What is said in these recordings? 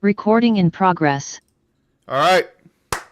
Recording in progress. All right,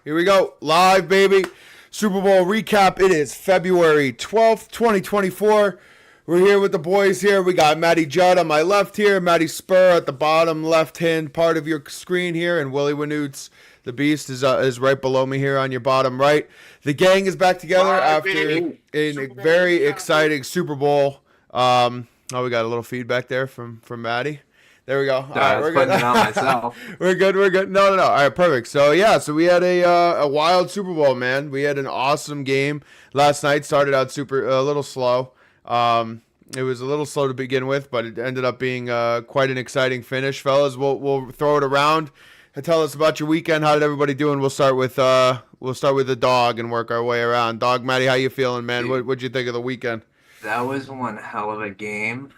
here we go. Live, baby. Super Bowl recap. It is February 12th, 2024. We're here with the boys here. We got Matty Judd on my left here, Matty Spur at the bottom left-hand part of your screen here, and Willie Wanoots, the Beast, is right below me here on your bottom right. The gang is back together after a very exciting Super Bowl. We got a little feedback there from Matty. There we go. All right, we're good. Putting it on myself. We're good. No. All right, perfect. So we had a wild Super Bowl, man. We had an awesome game last night. Started out a little slow. It was a little slow to begin with, but it ended up being quite an exciting finish, fellas. We'll throw it around and tell us about your weekend. How did everybody doing? We'll start with the dog and work our way around. Dog Matty, how you feeling, man? What'd you think of the weekend? That was one hell of a game.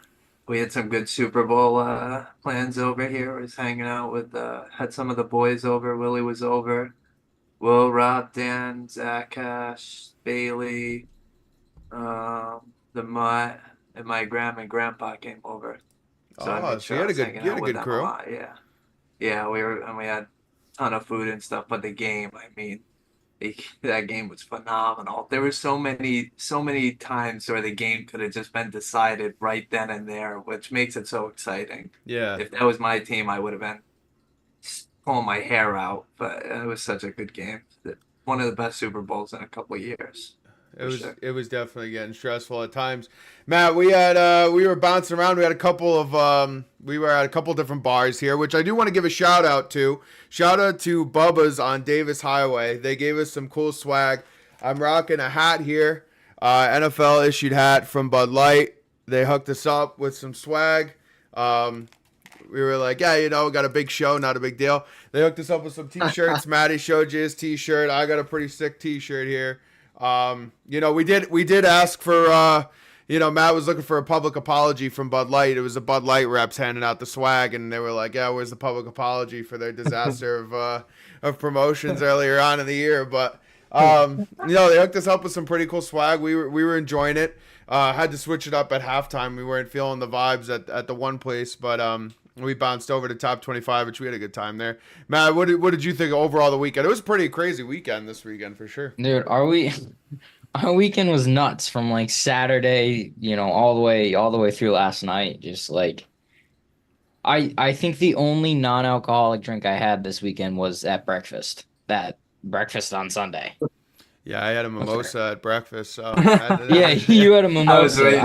We had some good Super Bowl plans over here. I was hanging out with had some of the boys over. Willie was over. Will, Rob, Dan, Zach, Ash, Bailey, the Mutt, and my grandma and grandpa came over. So you had a good crew. Yeah, we had a ton of food and stuff. But the game, that game was phenomenal. There were so many times where the game could have just been decided right then and there, which makes it so exciting. Yeah. If that was my team, I would have been pulling my hair out. But it was such a good game. One of the best Super Bowls in a couple of years. It was definitely getting stressful at times. Matt, we were bouncing around. We were at a couple different bars here, which I do want to give a shout out to. Shout out to Bubba's on Davis Highway. They gave us some cool swag. I'm rocking a hat here, NFL issued hat from Bud Light. They hooked us up with some swag. We were like, we got a big show, not a big deal. They hooked us up with some t-shirts. Matty showed you his t-shirt. I got a pretty sick t-shirt here. We did ask for, Matt was looking for a public apology from Bud Light. It was the Bud Light reps handing out the swag, and they were like, where's the public apology for their disaster of promotions earlier on in the year? But, they hooked us up with some pretty cool swag. We were enjoying it. Had to switch it up at halftime. We weren't feeling the vibes at the one place, but, we bounced over to top 25, which we had a good time there. Matt, what did you think overall of the weekend? It was a pretty crazy weekend this weekend for sure. Dude, our weekend was nuts from like Saturday, all the way through last night. Just like I think the only non-alcoholic drink I had this weekend was at breakfast. That breakfast on Sunday. Yeah, I had a mimosa at breakfast. So yeah, you had a mimosa. I was waiting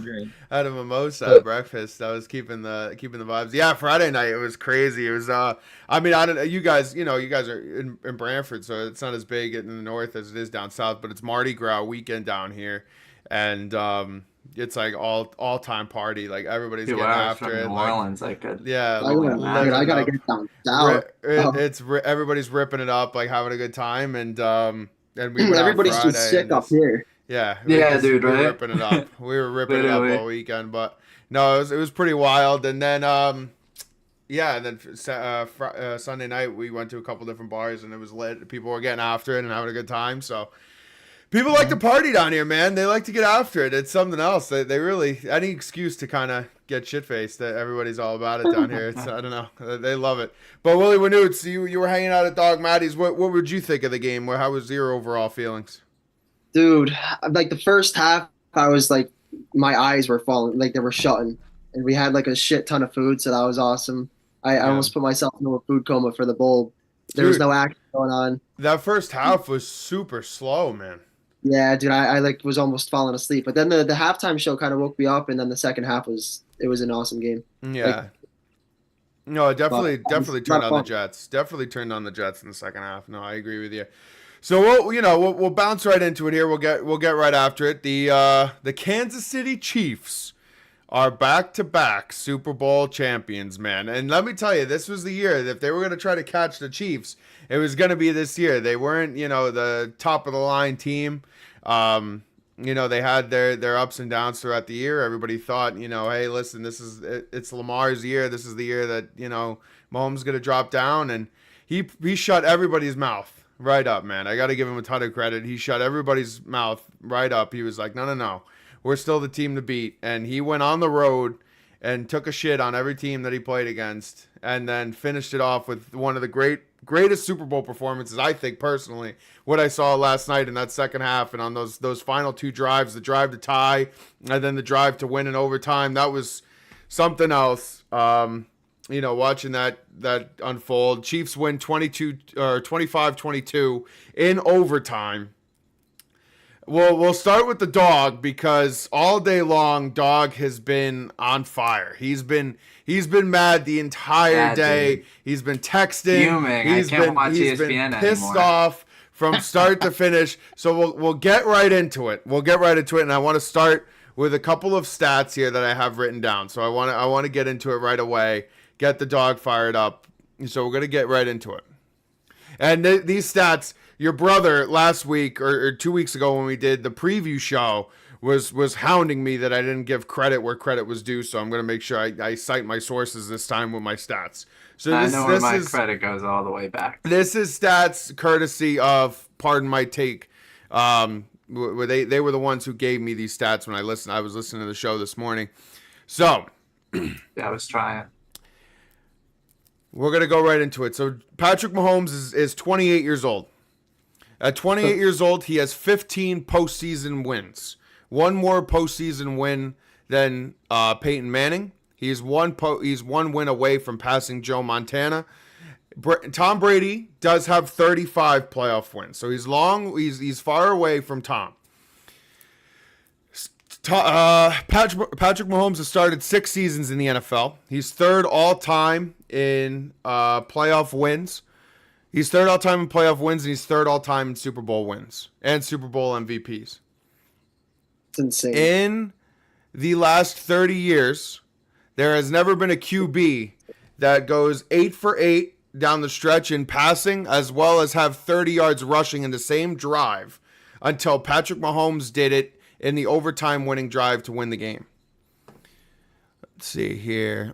for it. I had a mimosa at breakfast. I was keeping the vibes. Yeah, Friday night it was crazy. It was I don't know, you guys are in Brantford, so it's not as big in the north as it is down south, but it's Mardi Gras weekend down here, and it's like all time party. Like everybody's getting after it. New Orleans, I gotta get down south. Everybody's ripping it up, like having a good time, and we went everybody's Friday, just sick up here. Yeah, dude, right? We were ripping it up. We were ripping it up all weekend, but no, it was pretty wild. And then Sunday night we went to a couple different bars and it was lit. People were getting after it and having a good time. So people like to party down here, man. They like to get after it. It's something else. They really any excuse to kind of get shit faced. That everybody's all about it down here. It's I don't know. They love it. But Willie Wanoots, you were hanging out at Dog Matty's. What would you think of the game? How was your overall feelings? Dude, like the first half, I was like, my eyes were falling, like they were shutting, and we had like a shit ton of food, so that was awesome. I almost put myself into a food coma for the bowl. There was no action going on. That first half was super slow, man. Yeah, dude, I like was almost falling asleep, but then the halftime show kind of woke me up, and then the second half was an awesome game. Yeah. No, it definitely turned on the Jets. Definitely turned on the Jets in the second half. No, I agree with you. So we'll bounce right into it here. We'll get right after it. The Kansas City Chiefs are back-to-back Super Bowl champions, man. And let me tell you, this was the year that if they were going to try to catch the Chiefs, it was going to be this year. They weren't, the top of the line team. They had their ups and downs throughout the year. Everybody thought, hey, listen, it's Lamar's year. This is the year that, Mahomes going to drop down, and he shut everybody's mouth right up, man. I got to give him a ton of credit. He shut everybody's mouth right up. He was like, no. We're still the team to beat. And he went on the road and took a shit on every team that he played against, and then finished it off with one of the greatest Super Bowl performances, I think personally, what I saw last night in that second half, and on those final two drives, the drive to tie and then the drive to win in overtime. That was something else. Watching that unfold. Chiefs win 25-22 in overtime. We'll start with the dog, because all day long, dog has been on fire. He's been mad the entire day. Dude. He's been texting. Fuming. I can't watch ESPN pissed anymore. off from start to finish. So we'll get right into it. And I want to start with a couple of stats here that I have written down. So I want to get into it right away. Get the dog fired up. So we're gonna get right into it. And these stats, your brother last week or 2 weeks ago when we did the preview show was hounding me that I didn't give credit where credit was due. So I'm going to make sure I cite my sources this time with my stats. So I know where my credit goes all the way back. This is stats courtesy of Pardon My Take. They were the ones who gave me these stats when I listened. I was listening to the show this morning. So yeah, I was trying. We're going to go right into it. So Patrick Mahomes is 28 years old. At 28 years old, he has 15 postseason wins. One more postseason win than Peyton Manning. He's one win away from passing Joe Montana. Tom Brady does have 35 playoff wins, so he's far away from Tom. Patrick Mahomes has started 6 seasons in the NFL. He's third all time in playoff wins. He's third all time in playoff wins, and he's third all time in Super Bowl wins and Super Bowl MVPs. It's insane. In the last 30 years, there has never been a QB that goes 8 for 8 down the stretch in passing, as well as have 30 yards rushing in the same drive, until Patrick Mahomes did it in the overtime winning drive to win the game. Let's see here.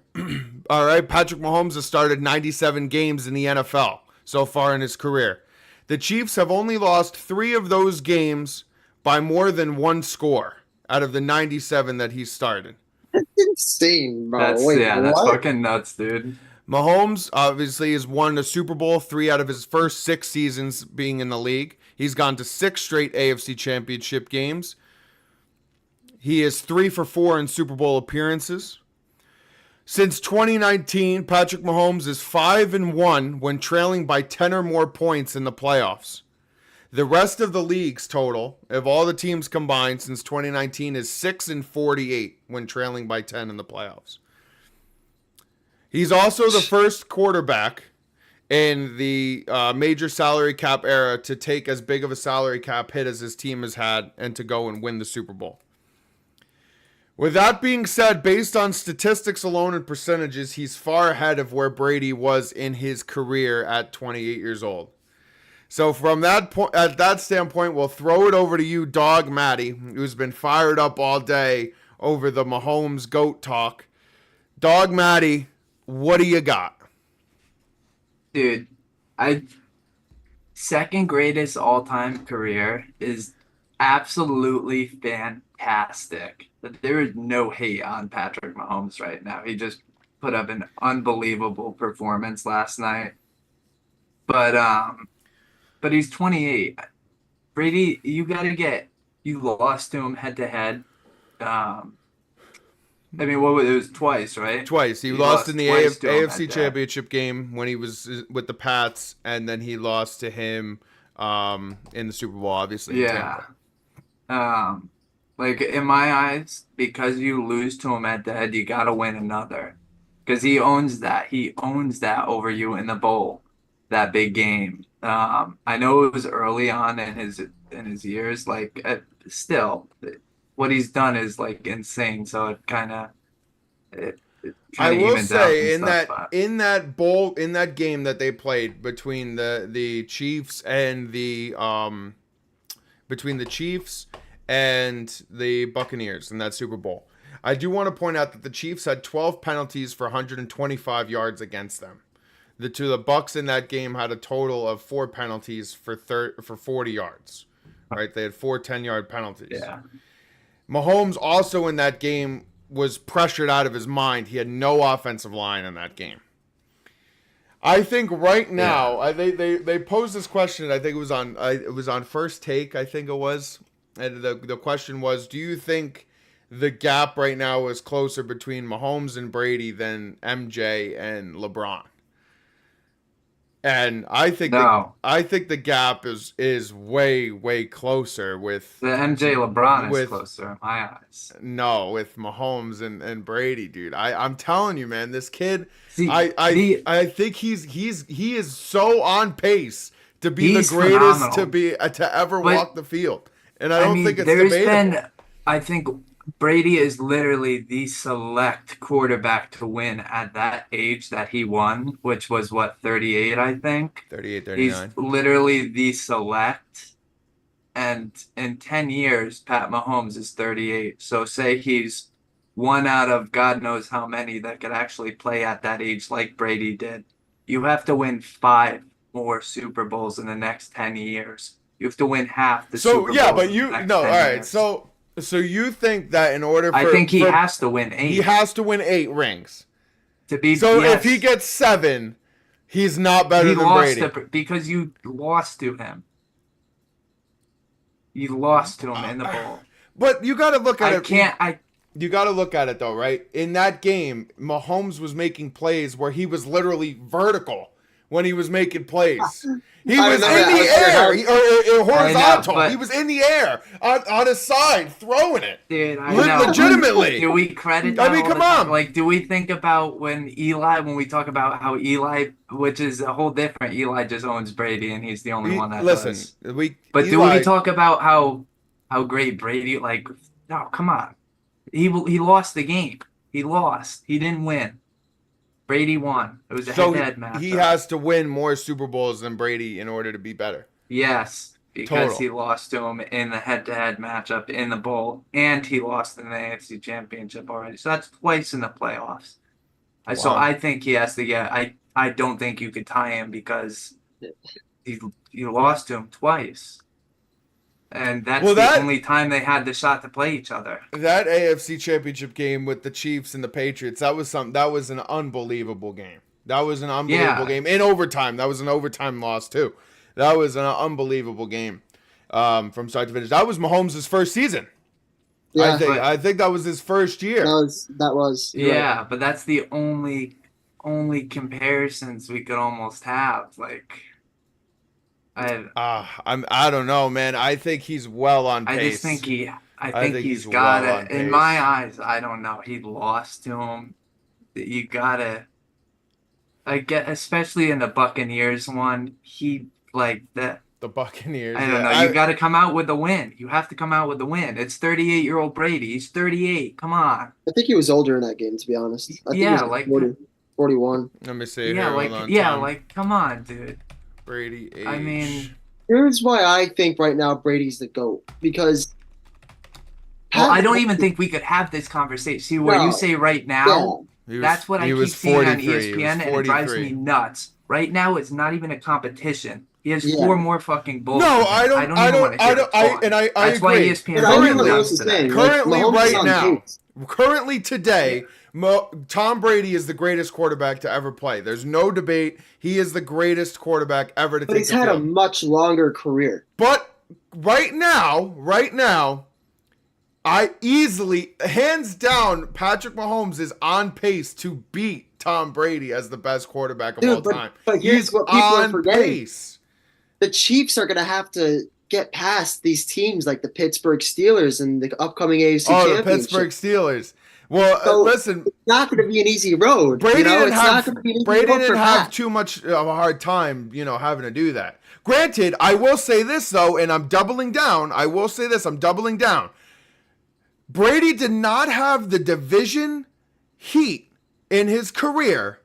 All right, Patrick Mahomes has started 97 games in the NFL so far in his career. The Chiefs have only lost 3 of those games by more than 1 score out of the 97 that he started. That's insane, bro. That's what? fucking nuts, dude. Mahomes obviously has won a Super Bowl 3 out of his first 6 seasons being in the league. He's gone to 6 straight AFC Championship games. He is 3 for 4 in Super Bowl appearances. Since 2019, Patrick Mahomes is 5-1 when trailing by 10 or more points in the playoffs. The rest of the league's total of all the teams combined since 2019 is 6-48 when trailing by 10 in the playoffs. He's also the first quarterback in the major salary cap era to take as big of a salary cap hit as his team has had and to go and win the Super Bowl. With that being said, based on statistics alone and percentages, he's far ahead of where Brady was in his career at 28 years old. So from that point, at that standpoint, we'll throw it over to you, Dog Matty, who's been fired up all day over the Mahomes GOAT talk. Dog Matty, what do you got? Dude, second greatest all-time career is absolutely fantastic. There is no hate on Patrick Mahomes right now. He just put up an unbelievable performance last night. But he's 28. Brady, you lost to him head to head. I mean, it was twice, right? Twice. He lost in the AFC Championship game when he was with the Pats, and then he lost to him in the Super Bowl, obviously. Yeah. Like, in my eyes, because you lose to him head to head, you gotta win another. Because he owns that. He owns that over you in the bowl, that big game. I know it was early on in his years, like still, what he's done is like insane. So it kind of. I will say in that game that they played between the Chiefs and the Buccaneers in that Super Bowl, I do want to point out that the Chiefs had 12 penalties for 125 yards against them. The Bucs in that game had a total of 4 penalties for 40 yards. Right, they had 4 10-yard penalties. Yeah. Mahomes also in that game was pressured out of his mind. He had no offensive line in that game. I think right now, they posed this question. I think it was on First Take. I think it was, and the question was, do you think the gap right now is closer between Mahomes and Brady than MJ and LeBron? And I think the gap is way closer with the MJ LeBron is closer in my eyes. No, with Mahomes and Brady, dude. I'm telling you, man, this kid. I think he is so on pace to be the greatest phenomenal. to ever walk the field, and I don't think it's debatable. I think Brady is literally the select quarterback to win at that age that he won, which was 38, I think. 38, 39. He's literally the select. And in 10 years, Pat Mahomes is 38. So say he's one out of God knows how many that could actually play at that age like Brady did. You have to win 5 more Super Bowls in the next 10 years. You have to win half the Super Bowls. All right. So you think that in order for... I think he has to win 8. He has to win 8 rings. Yes. If he gets 7, he's not better than Brady. Because you lost to him. You lost to him in the bowl. But you got to look at it. You got to look at it, though, right? In that game, Mahomes was making plays where he was literally vertical when he was making plays. He was in the air, or horizontal. He was in the air on his side, throwing it. Dude, I know. Legitimately. Do we credit that? I mean, come on. Like, do we think about when we talk about how Eli, which is a whole different, Eli just owns Brady and he's the only one that does. Do we talk about how great Brady, like, no, come on. He lost the game. He lost. He didn't win. Brady won. It was a head-to-head match. He has to win more Super Bowls than Brady in order to be better. Yes, because he lost to him in the head-to-head matchup in the bowl, and he lost in the AFC Championship already. So that's twice in the playoffs. Wow. So I think he has to get. I don't think you could tie him because you lost to him twice. And that's the only time they had the shot to play each other. That AFC Championship game with the Chiefs and the Patriots, that was an unbelievable game. That was an unbelievable game. In overtime. That was an overtime loss, too. That was an unbelievable game from start to finish. That was Mahomes' first season. Yeah, I think that was his first year. That was. Yeah, right. But that's the only comparisons we could almost have. Like... I don't know, man. I think he's well on pace. I just think he's got it. In my eyes, I don't know. He lost to him. You gotta, especially in the Buccaneers one. He the Buccaneers. I don't know. You got to come out with the win. You have to come out with the win. It's 38-year-old Brady. He's 38. Come on. I think he was older in that game, to be honest. I think he was 41. Let me see. Come on, dude. Brady age. I mean, here's why I think right now Brady's the GOAT. Because I don't even think we could have this conversation. See, where you say right now, that's what I keep seeing on ESPN, and it drives me nuts. Right now, it's not even a competition. He has 4 more fucking bulls. No, I don't want to hear it. That's why ESPN does today. Currently today, Tom Brady is the greatest quarterback to ever play. There's no debate. He is the greatest quarterback ever to take the field. But he's had a much longer career. But right now, I easily, hands down, Patrick Mahomes is on pace to beat Tom Brady as the best quarterback of all time. But here's what people are forgetting. The Chiefs are going to have to get past these teams like the Pittsburgh Steelers and the upcoming AFC Championship. The Pittsburgh Steelers. Well, listen. It's not going to be an easy road. Brady didn't have too much of a hard time, having to do that. Granted, I will say this, though, and I'm doubling down. Brady did not have the division heat in his career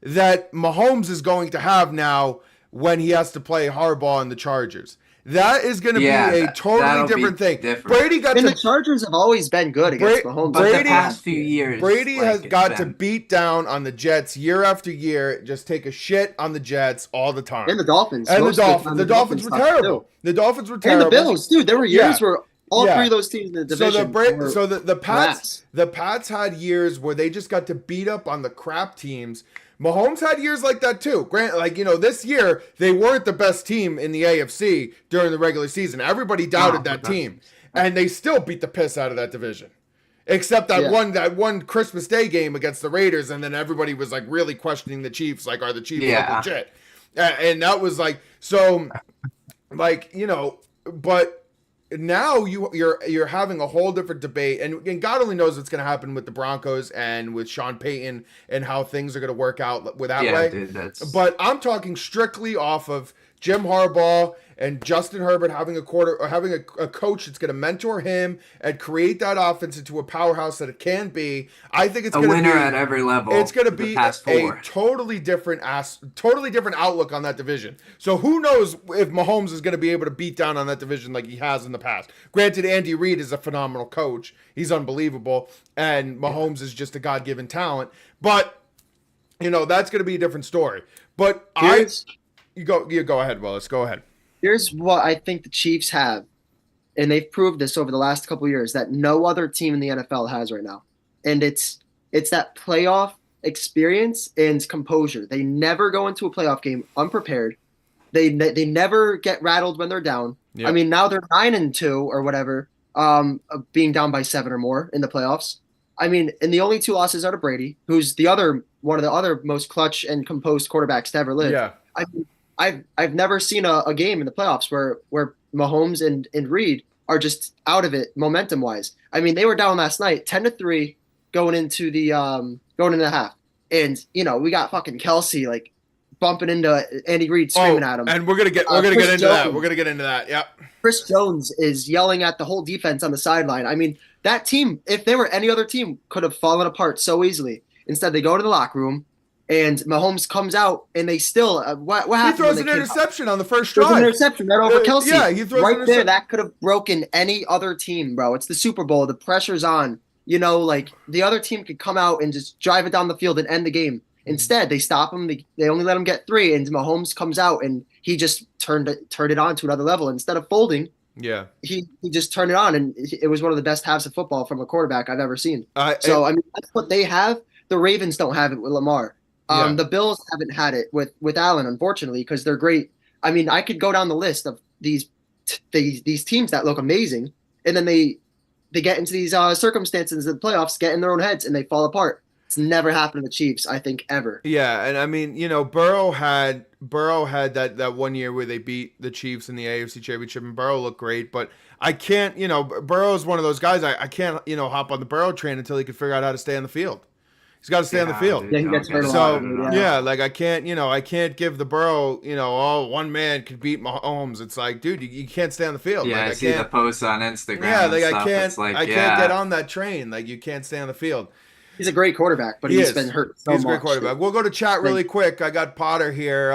that Mahomes is going to have now when he has to play hardball in the Chargers. That is going to be a totally different thing. Brady the Chargers have always been good against Mahomes. But the past few years, Brady has got to beat down on the Jets year after year. Just take a shit on the Jets all the time. And the Dolphins. And the Dolphins were terrible. The Dolphins were terrible. And the Bills, dude. There were years where all 3 of those teams in the division the the Pats had years where they just got to beat up on the crap teams. Mahomes had years like that too. Grant, like, this year they weren't the best team in the AFC during the regular season. Everybody doubted that team, and they still beat the piss out of that division. Except that one Christmas Day game against the Raiders, and then everybody was like really questioning the Chiefs, like, are the Chiefs legit? And that was like, so, like, but now you're having a whole different debate, and God only knows what's going to happen with the Broncos and with Sean Payton and how things are going to work out with that way. Dude, but I'm talking strictly off of Jim Harbaugh and Justin Herbert having a coach that's going to mentor him and create that offense into a powerhouse that it can be. I think it's a going to winner be at every level. It's going to be a totally different outlook on that division. So who knows if Mahomes is going to be able to beat down on that division like he has in the past. Granted, Andy Reid is a phenomenal coach. He's unbelievable, and Mahomes is just a God-given talent. But that's going to be a different story. But you go ahead, Willis. Go ahead. Here's what I think the Chiefs have, and they've proved this over the last couple of years, that no other team in the NFL has right now. And it's that playoff experience and composure. They never go into a playoff game unprepared. They never get rattled when they're down. Yep. I mean, now they're 9-2 or whatever, being down by 7 or more in the playoffs. I mean, and the only 2 losses are to Brady, who's one of the other most clutch and composed quarterbacks to ever live. Yeah. I mean, I've never seen a game in the playoffs where Mahomes and Reid are just out of it momentum wise. I mean, they were down last night 10-3 going into the half, and we got fucking Kelsey like bumping into Andy Reid screaming at him. And we're gonna get into that. We're gonna get into that. Yep. Chris Jones is yelling at the whole defense on the sideline. I mean, that team, if they were any other team, could have fallen apart so easily. Instead, they go to the locker room. And Mahomes comes out, and they still what happened? He throws an interception on the first drive. An interception right over Kelsey. Yeah, he throws right there. That could have broken any other team, bro. It's the Super Bowl. The pressure's on. Like the other team could come out and just drive it down the field and end the game. Instead, they stop him. They only let him get 3, and Mahomes comes out, and he just turned it on to another level. Instead of folding, he just turned it on, and it was one of the best halves of football from a quarterback I've ever seen. I mean, that's what they have. The Ravens don't have it with Lamar. The Bills haven't had it with Allen, unfortunately, because they're great. I mean, I could go down the list of these teams that look amazing, and then they get into these circumstances in the playoffs, get in their own heads, and they fall apart. It's never happened to the Chiefs, I think, ever. Yeah, and I mean, Burrow had that one year where they beat the Chiefs in the AFC Championship, and Burrow looked great, but I can't, Burrow's one of those guys, I can't, hop on the Burrow train until he can figure out how to stay on the field. He's got to stay on the field. Yeah, he gets hurt a lot. Like I can't give the Burrow, one man could beat Mahomes. It's like, dude, you can't stay on the field. Yeah, like, I see the posts on Instagram. Yeah, like I can't get on that train. Like you can't stay on the field. He's a great quarterback, but he's been hurt so much. He's a great quarterback. We'll go to chat really quick. I got Potter here.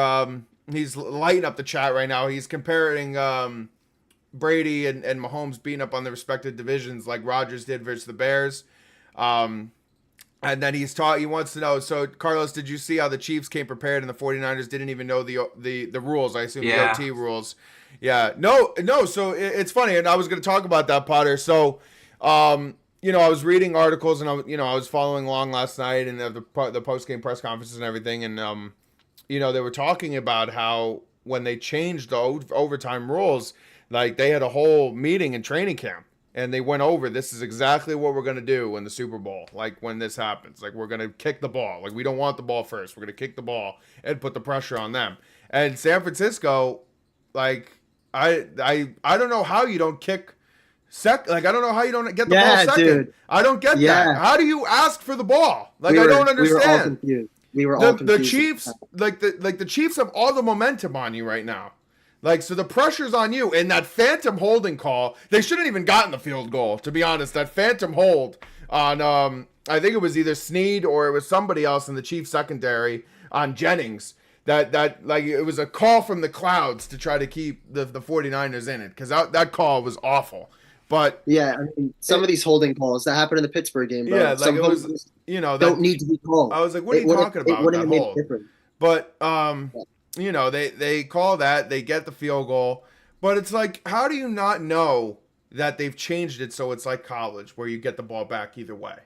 He's lighting up the chat right now. He's comparing Brady and Mahomes beating up on their respective divisions like Rodgers did versus the Bears. And then he wants to know, so Carlos, did you see how the Chiefs came prepared and the 49ers didn't even know the rules? I assume the OT rules. Yeah. No. So it's funny. And I was going to talk about that, Potter. So, I was reading articles and I was following along last night and the post-game press conferences and everything. And, they were talking about how when they changed the overtime rules, like they had a whole meeting in training camp. And they went over, this is exactly what we're going to do in the Super Bowl. Like when this happens, like we're going to kick the ball. Like we don't want the ball first. We're going to kick the ball and put the pressure on them. And San Francisco, like I don't know how you don't kick like I don't know how you don't get the ball second. Dude. I don't get that. How do you ask for the ball? Like I don't understand. We were all confused. The Chiefs, the Chiefs have all the momentum on you right now. Like, so the pressure's on you. And that phantom holding call, they shouldn't even gotten the field goal, to be honest. That phantom hold on, I think it was either Snead or it was somebody else in the Chiefs secondary on Jennings. That like, it was a call from the clouds to try to keep the 49ers in it. Because that call was awful. But yeah, I mean, some of these holding calls that happened in the Pittsburgh game, bro. Yeah, like some it was, don't need to be called. I was like, what are you talking about? It wouldn't have made a difference. But, they call that, they get the field goal, but it's like, how do you not know that they've changed it so it's like college where you get the ball back either way?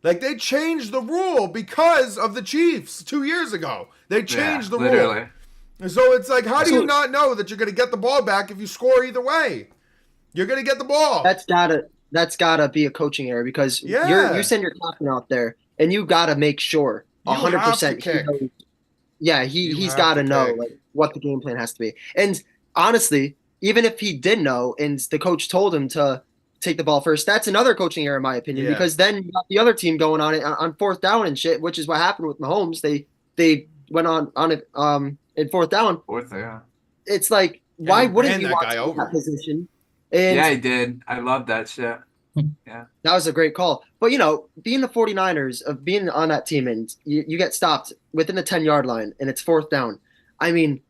Like, they changed the rule because of the Chiefs 2 years ago. They changed the rule. So it's like, how do you not know that you're going to get the ball back if you score either way? You're going to get the ball. That's gotta be a coaching error because you send your captain out there and you gotta make sure 100%. He's got to know like what the game plan has to be. And honestly, even if he did know and the coach told him to take the ball first, that's another coaching error in my opinion because then you got the other team going on it on fourth down and shit, which is what happened with Mahomes. They went on it in fourth down. It's like why wouldn't you want to over that position? And he did. I love that shit. Yeah. That was a great call. But, being the 49ers, of being on that team and you get stopped within the 10-yard line and it's fourth down, I mean,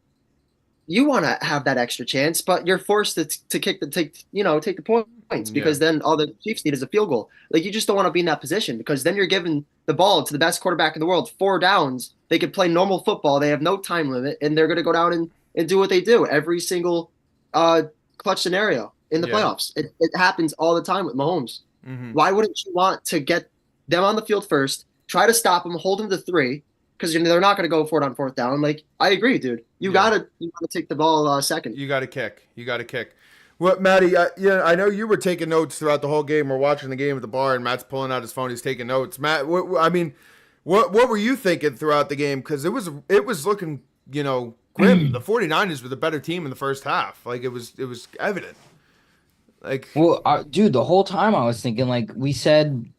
you want to have that extra chance, but you're forced to take the points because then all the Chiefs need is a field goal. Like, you just don't want to be in that position because then you're giving the ball to the best quarterback in the world, 4 downs. They could play normal football. They have no time limit, and they're going to go down and do what they do every single clutch scenario in the playoffs. It happens all the time with Mahomes. Mm-hmm. Why wouldn't you want to get them on the field first, try to stop them, hold them to 3, because they're not going to go for it on fourth down. Like, I agree, dude. You gotta take the ball second. You got to kick. Well, Matty, I know you were taking notes throughout the whole game. We're watching the game at the bar, and Matt's pulling out his phone. He's taking notes. Matt, what were you thinking throughout the game? Because it was looking, grim. The 49ers were the better team in the first half. Like, it was evident. Like, well, dude, the whole time I was thinking, like we said,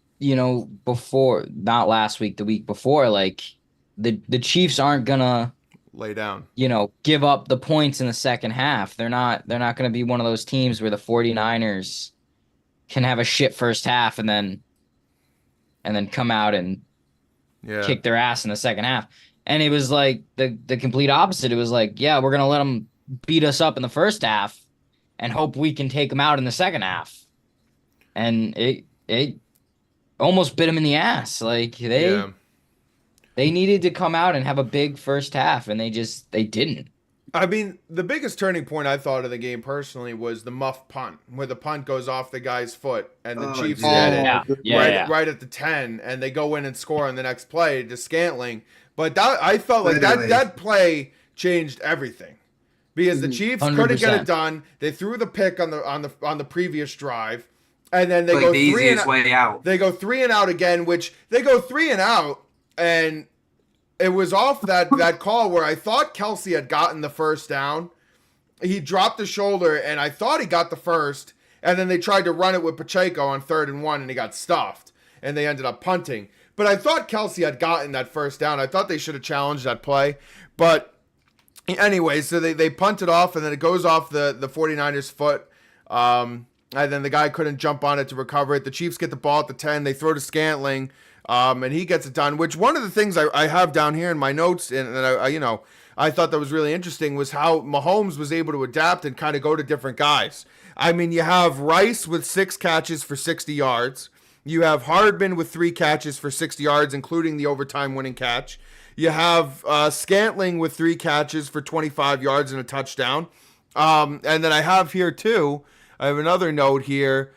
before, not last week, the week before, like the Chiefs aren't gonna lay down, give up the points in the second half. They're not gonna be one of those teams where the 49ers can have a shit first half and then come out and kick their ass in the second half. And it was like the complete opposite. It was like, we're gonna let them beat us up in the first half and hope we can take them out in the second half. And it almost bit them in the ass. Like, they needed to come out and have a big first half, and they didn't. I mean, the biggest turning point I thought of the game personally was the muff punt, where the punt goes off the guy's foot, and the Chiefs get it right at the 10, and they go in and score on the next play to Scantling. But I felt like that play changed everything. Because the Chiefs 100%. Couldn't get it done. They threw the pick on the previous drive, and then they go the 3 easiest way out. They go 3 and out again, which they go 3 and out, and it was off that call where I thought Kelsey had gotten the first down. He dropped the shoulder, and I thought he got the first, and then they tried to run it with Pacheco on 3rd and 1, and he got stuffed, and they ended up punting. But I thought Kelsey had gotten that first down. I thought they should have challenged that play, but anyway, so they punt it off, and then it goes off the 49ers' foot. And then the guy couldn't jump on it to recover it. The Chiefs get the ball at the 10. They throw to Scantling, and he gets it done. Which one of the things I have down here in my notes, and I thought that was really interesting, was how Mahomes was able to adapt and kind of go to different guys. I mean, you have Rice with 6 catches for 60 yards. You have Hardman with 3 catches for 60 yards, including the overtime winning catch. You have Scantling with 3 catches for 25 yards and a touchdown. And then I have here, too, I have another note here,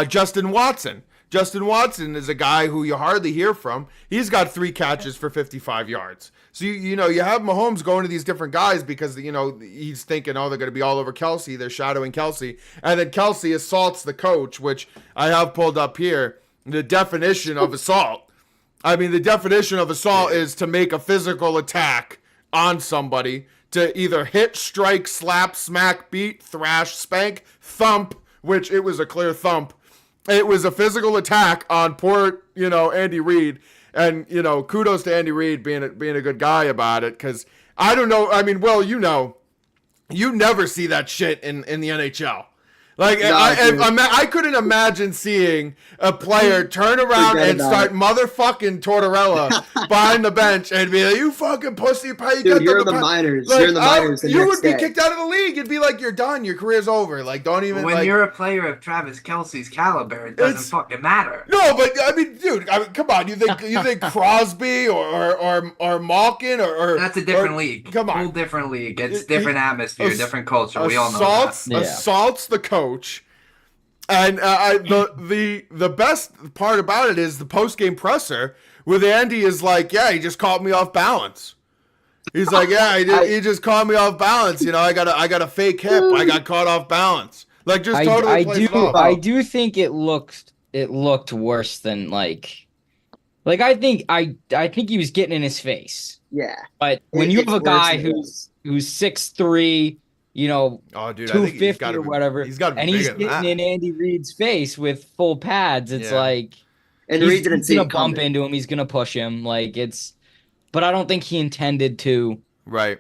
Justin Watson. Justin Watson is a guy who you hardly hear from. He's got 3 catches for 55 yards. So, you have Mahomes going to these different guys because, he's thinking, they're going to be all over Kelsey. They're shadowing Kelsey. And then Kelsey assaults the coach, which I have pulled up here, the definition of assault. I mean, the definition of assault is to make a physical attack on somebody, to either hit, strike, slap, smack, beat, thrash, spank, thump, which it was a clear thump. It was a physical attack on poor, Andy Reid. And, kudos to Andy Reid being a good guy about it, because I don't know. I mean, Will, you never see that shit in the NHL. Like, no, I couldn't imagine seeing a player turn around and start motherfucking Tortorella behind the bench and be like, you fucking pussy. Dude, you're in the minors. Like, you're in the minors. You would be kicked out of the league. You'd be like, you're done. Your career's over. Like, don't even. When you're a player of Travis Kelce's caliber, it doesn't fucking matter. No, but I mean, dude, come on. You think Crosby or Malkin or that's a different league. Come on, whole different league. It's different atmosphere, different culture. We all know that. Assaults the coach. And the best part about it is the post game presser with Andy is like, yeah, he just caught me off balance. He's like, yeah, he just caught me off balance. You know, I got a fake hip. I got caught off balance. Like, just totally I plays it do off. I do think it looked worse than like I think he was getting in his face. Yeah. But when you It's have a worse guy than it who's 6'3", you know, Oh, dude, I think 250 or whatever, he's got to be and he's bigger than getting that. in Andy Reid's face with full pads, it's Yeah. like And he's Reed didn't see gonna it bump coming. into him, he's gonna push him. But I don't think he intended to Right.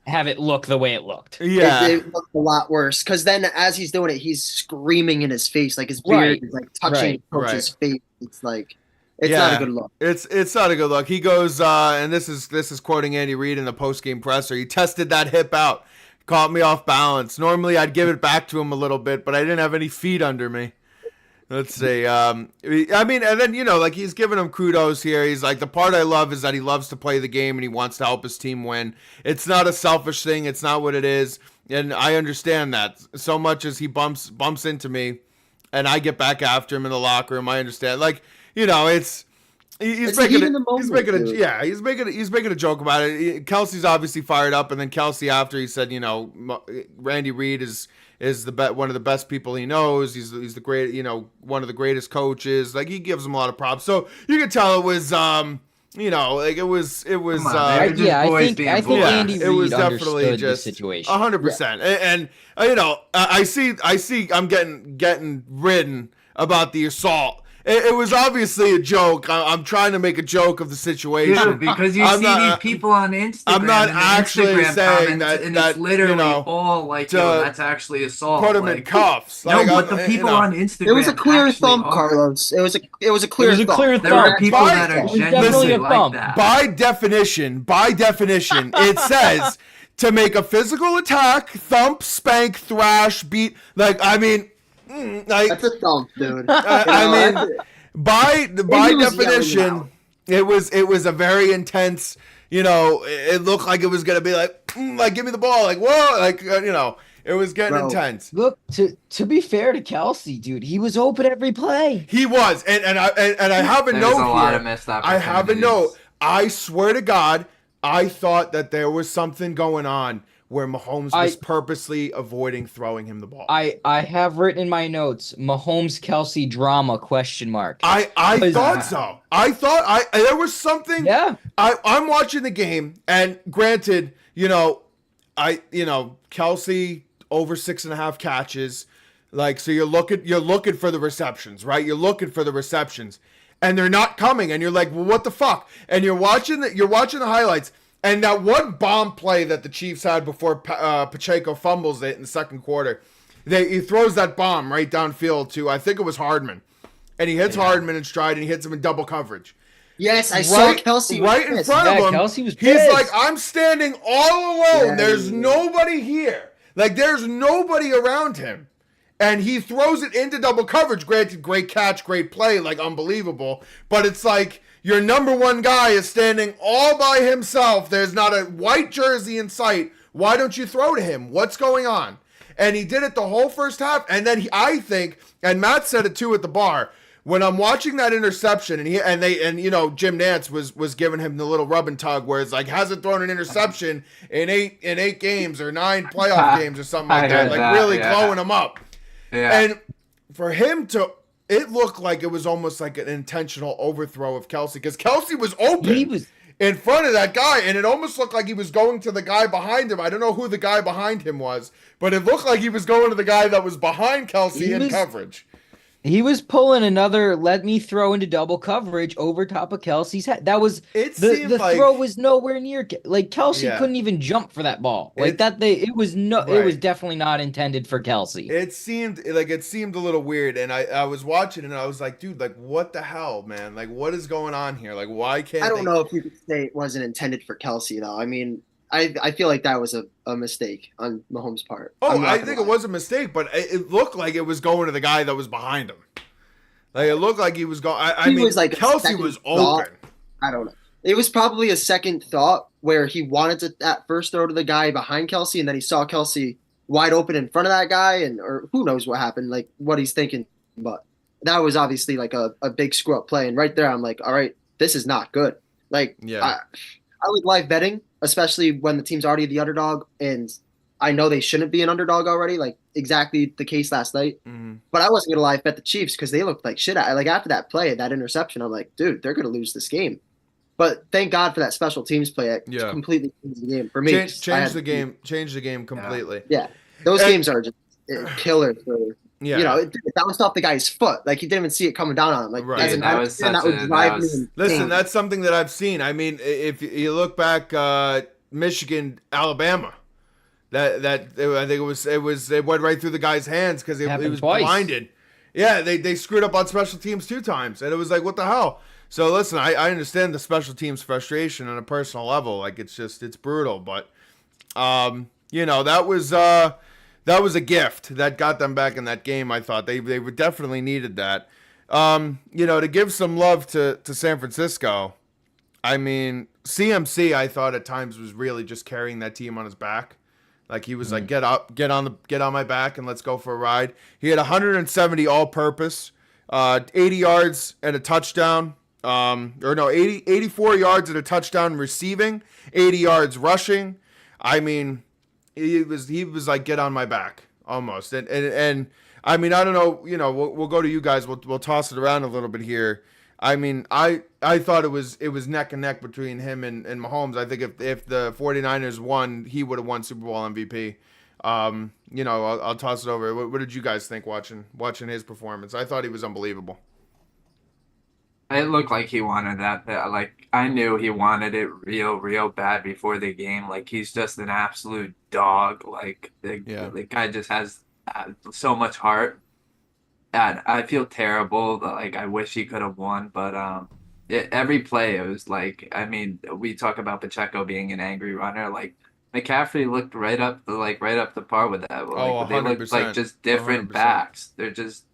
have it look the way it looked. Yeah. It looked a lot worse because then as he's doing it, he's screaming in his face, like his Right, beard is like touching coach's face. It's like it's not a good look. It's not a good look. He goes, and this is quoting Andy Reid in the post game presser. He tested that hip out, caught me off balance. Normally I'd give it back to him a little bit, but I didn't have any feet under me. Let's see. I mean, and then like he's giving him kudos here. He's like, the part I love is that he loves to play the game and he wants to help his team win. It's not a selfish thing. It's not what it is, and I understand that. So much as he bumps into me, and I get back after him in the locker room, I understand. Like, it's. He's making a joke about it. Kelsey's obviously fired up, and then Kelsey after he said, Randy Reid is one of the best people he knows. He's the great, one of the greatest coaches. Like, he gives him a lot of props. So you could tell it was like it was I think Andy Reid understood the situation 100%. And I see I'm getting ridden about the assault. It was obviously a joke. I'm trying to make a joke of the situation. Yeah, because you see these people on Instagram. I'm not actually saying that. And it's literally all like, that's actually assault. Put him in cuffs. No, but the people on Instagram. It was a clear thump, Carlos. It was a clear thump. There are people that are genuinely like that. By definition, it says to make a physical attack, thump, spank, thrash, beat. Like, I mean. That's a thump, dude. I mean, by definition, it was a very intense. It looked like it was gonna be like give me the ball, like whoa, like it was getting intense. Look, to be fair to Kelsey, dude, he was open every play. He was, and I have a note here. A lot of missed opportunities. I have a note. I swear to God, I thought that there was something going on where Mahomes was purposely avoiding throwing him the ball. I have written in my notes, Mahomes Kelsey drama ? I thought so. I thought there was something. Yeah. I'm watching the game, and granted, Kelsey over 6.5 catches. Like, so you're looking for the receptions, right? You're looking for the receptions, and they're not coming, and you're like, well, what the fuck? And you're watching the highlights. And that one bomb play that the Chiefs had before Pacheco fumbles it in the second quarter, he throws that bomb right downfield to, I think it was Hardman. And he hits Hardman in stride, and he hits him in double coverage. Yes, I saw Kelsey right in front of him. Kelsey was He's pissed. like, I'm standing all alone. There's nobody here. Like, there's nobody around him. And he throws it into double coverage. Granted, great catch, great play, like unbelievable. But it's like, your number one guy is standing all by himself. There's not a white jersey in sight. Why don't you throw to him? What's going on? And he did it the whole first half. And then I think, and Matt said it too at the bar, when I'm watching that interception, and Jim Nantz was giving him the little rub and tug where it's like, hasn't thrown an interception in eight games or 9 playoff games or something like that. Like, really glowing him up. Yeah. And for him to, it looked like it was almost like an intentional overthrow of Kelsey, because Kelsey was open in front of that guy, and it almost looked like he was going to the guy behind him. I don't know who the guy behind him was, but it looked like he was going to the guy that was behind Kelsey in coverage. He was pulling another let me throw into double coverage over top of Kelsey's head. That was the throw was nowhere near, like, Kelsey couldn't even jump for that ball. Like it was definitely not intended for Kelsey. It seemed a little weird, and I was watching and I was like, dude, like, what the hell, man? Like, what is going on here? Like, why can't I don't know if you could say it wasn't intended for Kelsey though. I mean, I feel like that was a mistake on Mahomes' part. Oh, I think it was a mistake, but it looked like it was going to the guy that was behind him. Like, it looked like he was going. I mean, Kelsey was open. I don't know. It was probably a second thought where he wanted to at first throw to the guy behind Kelsey, and then he saw Kelsey wide open in front of that guy, and or who knows what happened, like what he's thinking. But that was obviously like a big screw up play. And right there, I'm like, all right, this is not good. Like, Yeah. I like live betting, especially when the team's already the underdog, and I know they shouldn't be an underdog already. Like exactly the case last night. Mm-hmm. But I wasn't gonna live bet the Chiefs because they looked like shit. Like after that play, that interception, I'm like, dude, they're gonna lose this game. But thank God for that special teams play. It Yeah. completely changed the game for me. Change the game. Change the game completely. Yeah, those And- games are just killer for. Yeah. You know, it bounced off the guy's foot. Like he didn't even see it coming down on him. Like Right. as Dude, an that Niner was fan, such would a- drive that me was- insane. Listen, that's something that I've seen. I mean, if you look back, Michigan, Alabama, that I think it went right through the guy's hands because he was twice. blinded. Yeah, they screwed up on special teams 2 times, and it was like, what the hell? So listen, I understand the special teams frustration on a personal level. Like it's brutal, but you know, that was a gift that got them back in that game. I thought they would definitely needed that. You know, to give some love to San Francisco. I mean, CMC, I thought at times was really just carrying that team on his back. Like he was like, get on my back and let's go for a ride. He had 170 all-purpose, 80 yards and a touchdown. 84 yards and a touchdown receiving, 80 yards rushing. I mean, he was like, get on my back almost. And I mean, I don't know, you know, we'll go to you guys. We'll toss it around a little bit here. I mean, I thought it was neck and neck between him and Mahomes. I think if the 49ers won, he would have won Super Bowl MVP. You know, I'll toss it over. What did you guys think watching his performance? I thought he was unbelievable. It looked like he wanted that. Like I knew he wanted it real bad before the game. Like he's just an absolute dog. Like the guy just has so much heart. And I feel terrible. Like I wish he could have won, but every play it was like. I mean, we talk about Pacheco being an angry runner. Like McCaffrey looked right up the par with that. Like, they look 100%. like just different 100%. backs. They're just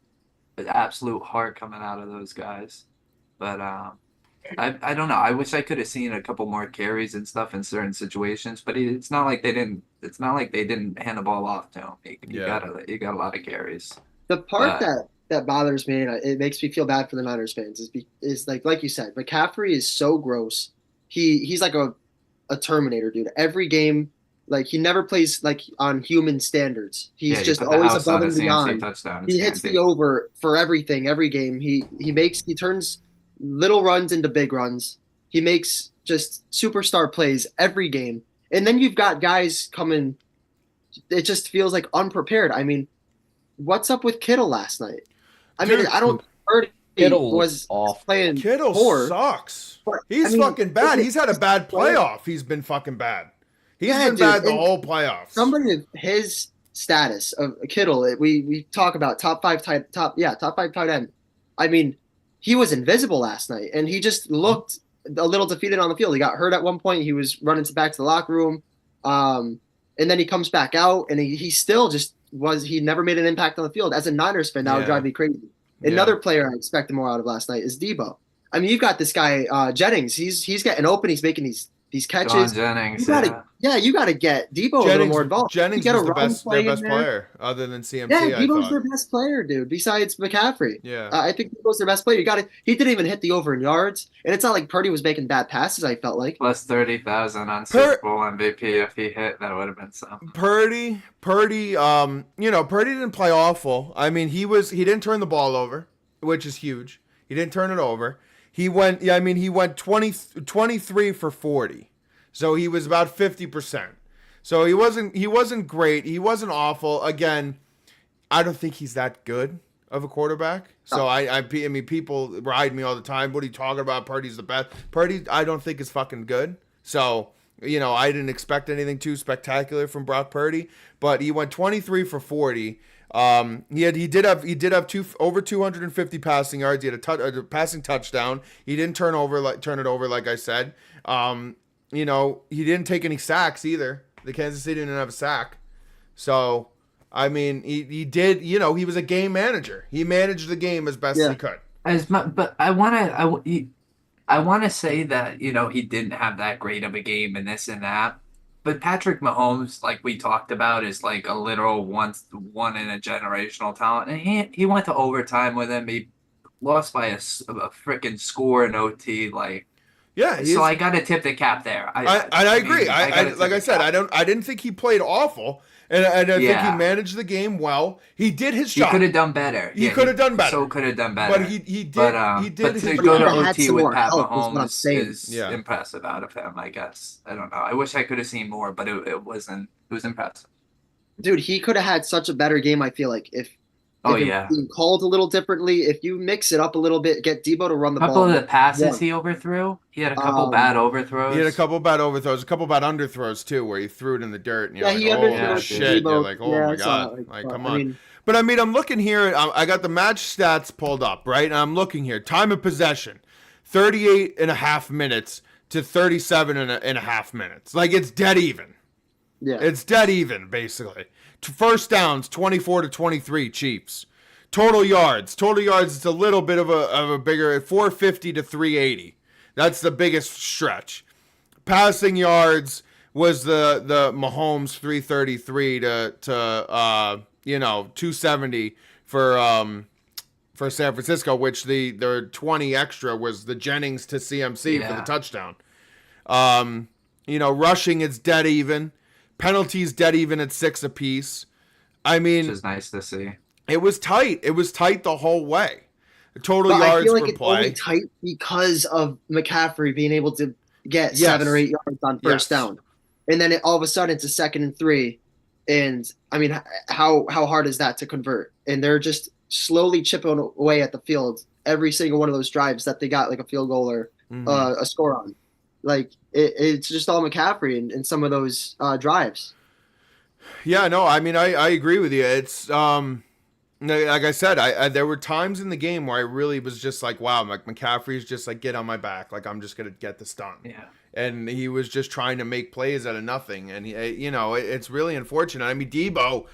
an absolute heart coming out of those guys. But I don't know. I wish I could have seen a couple more carries and stuff in certain situations. But it's not like they didn't. It's not like they didn't hand the ball off to him. You got a lot of carries. The part that bothers me, and it makes me feel bad for the Niners fans, is like you said, McCaffrey is so gross. He's like a Terminator, dude. Every game, like he never plays like on human standards. He's just always above and beyond. He hits the over for everything, every game. He turns little runs into big runs. He makes just superstar plays every game. And then you've got guys coming. It just feels like unprepared. I mean, what's up with Kittle last night? I mean, I don't. Kittle was off. playing. Kittle poor, sucks. but, He's I mean, fucking bad. He's had a bad playoff. He's been fucking bad. He's been bad the whole playoffs. Somebody of his status of Kittle, we talk about top five tight end. I mean, he was invisible last night, and he just looked a little defeated on the field. He got hurt at one point. He was running back to the locker room, and then he comes back out, and he still just was. He never made an impact on the field. As a Niners fan, that would drive me crazy. Another player I expected more out of last night is Debo. I mean, you've got this guy Jennings. He's getting open. He's making these catches. John Jennings. You got to get Debo a little more involved. Jennings was their best player, other than CMC. Yeah, Debo's their best player, dude. Besides McCaffrey. Yeah, I think Debo's their best player. He didn't even hit the over in yards, and it's not like Purdy was making bad passes. I felt like plus 30,000 on Super Bowl MVP. If he hit, that would have been something. Purdy. You know, Purdy didn't play awful. I mean, he didn't turn the ball over, which is huge. He didn't turn it over. He went 23 for 40. So he was about 50%. So he wasn't great. He wasn't awful. Again, I don't think he's that good of a quarterback. So I mean, people ride me all the time. What are you talking about? Purdy's the best. Purdy, I don't think is fucking good. So, you know, I didn't expect anything too spectacular from Brock Purdy, but he went 23 for 40. He did have over 250 passing yards. He had a passing touchdown. He didn't turn it over like I said. You know, he didn't take any sacks either. The Kansas City didn't have a sack. So, I mean, he did, you know, he was a game manager. He managed the game as best he could. But I want to say that, you know, he didn't have that great of a game and this and that. But Patrick Mahomes, like we talked about, is like a literal one in a generational talent, and he went to overtime with him. He lost by a freaking score in OT. Like, Yeah, so he's. I got to tip the cap there. I agree. mean, I gotta tip like I the said, cap. I didn't think he played awful, and I think he Yeah. managed the game well. He did his He job. could have done better. He could have done better. So could have done better. But he did But his to But he go could to have had OT some with more Pat help, is what I'm Mahomes saying. is Yeah. impressive out of him, I guess. I don't know. I wish I could have seen more, but it wasn't. It was impressive. Dude, he could have had such a better game, I feel like, if Oh it yeah. being called a little differently, if you mix it up a little bit, get Debo to run the A couple ball. of the passes One. he overthrew. He had a couple Um, bad overthrows. He had a couple bad overthrows, a couple bad underthrows too, where he threw it in the dirt, and you're Yeah, like, he oh underthrew shit! Debo. You're like, oh Yeah, my I saw god, it, like but, come I on. mean, But I mean, I'm looking here. I got the match stats pulled up, right? And I'm looking here. Time of possession, 38 and a half minutes to 37 and a half minutes. Like, it's dead even. yeah. It's dead even, basically. First downs, 24 to 23, Chiefs. Total yards, it's a little bit of a bigger, 450 to 380. That's the biggest stretch. Passing yards was the Mahomes 333 to 270 for San Francisco, which the 20 extra was the Jennings to CMC for the Yeah. touchdown. Rushing, it's dead even. Penalties dead even at 6 apiece. I Which mean, is nice to see. it was tight. It was tight the whole way. Total But I yards feel like per it's only play. tight because of McCaffrey being able to get Yes. 7 or 8 yards on first Yes. down. And then all of a sudden it's a 2nd and 3. And I mean, how hard is that to convert? And they're just slowly chipping away at the field every single one of those drives that they got like a field goal or Mhm. a score on. Like it's just all McCaffrey in some of those drives. Yeah, no, I mean, I agree with you. It's like I said, I there were times in the game where I really was just like, wow, like McCaffrey's just like, get on my back, like I'm just gonna get this done. Yeah. And he was just trying to make plays out of nothing, and it's really unfortunate. I mean, Debo,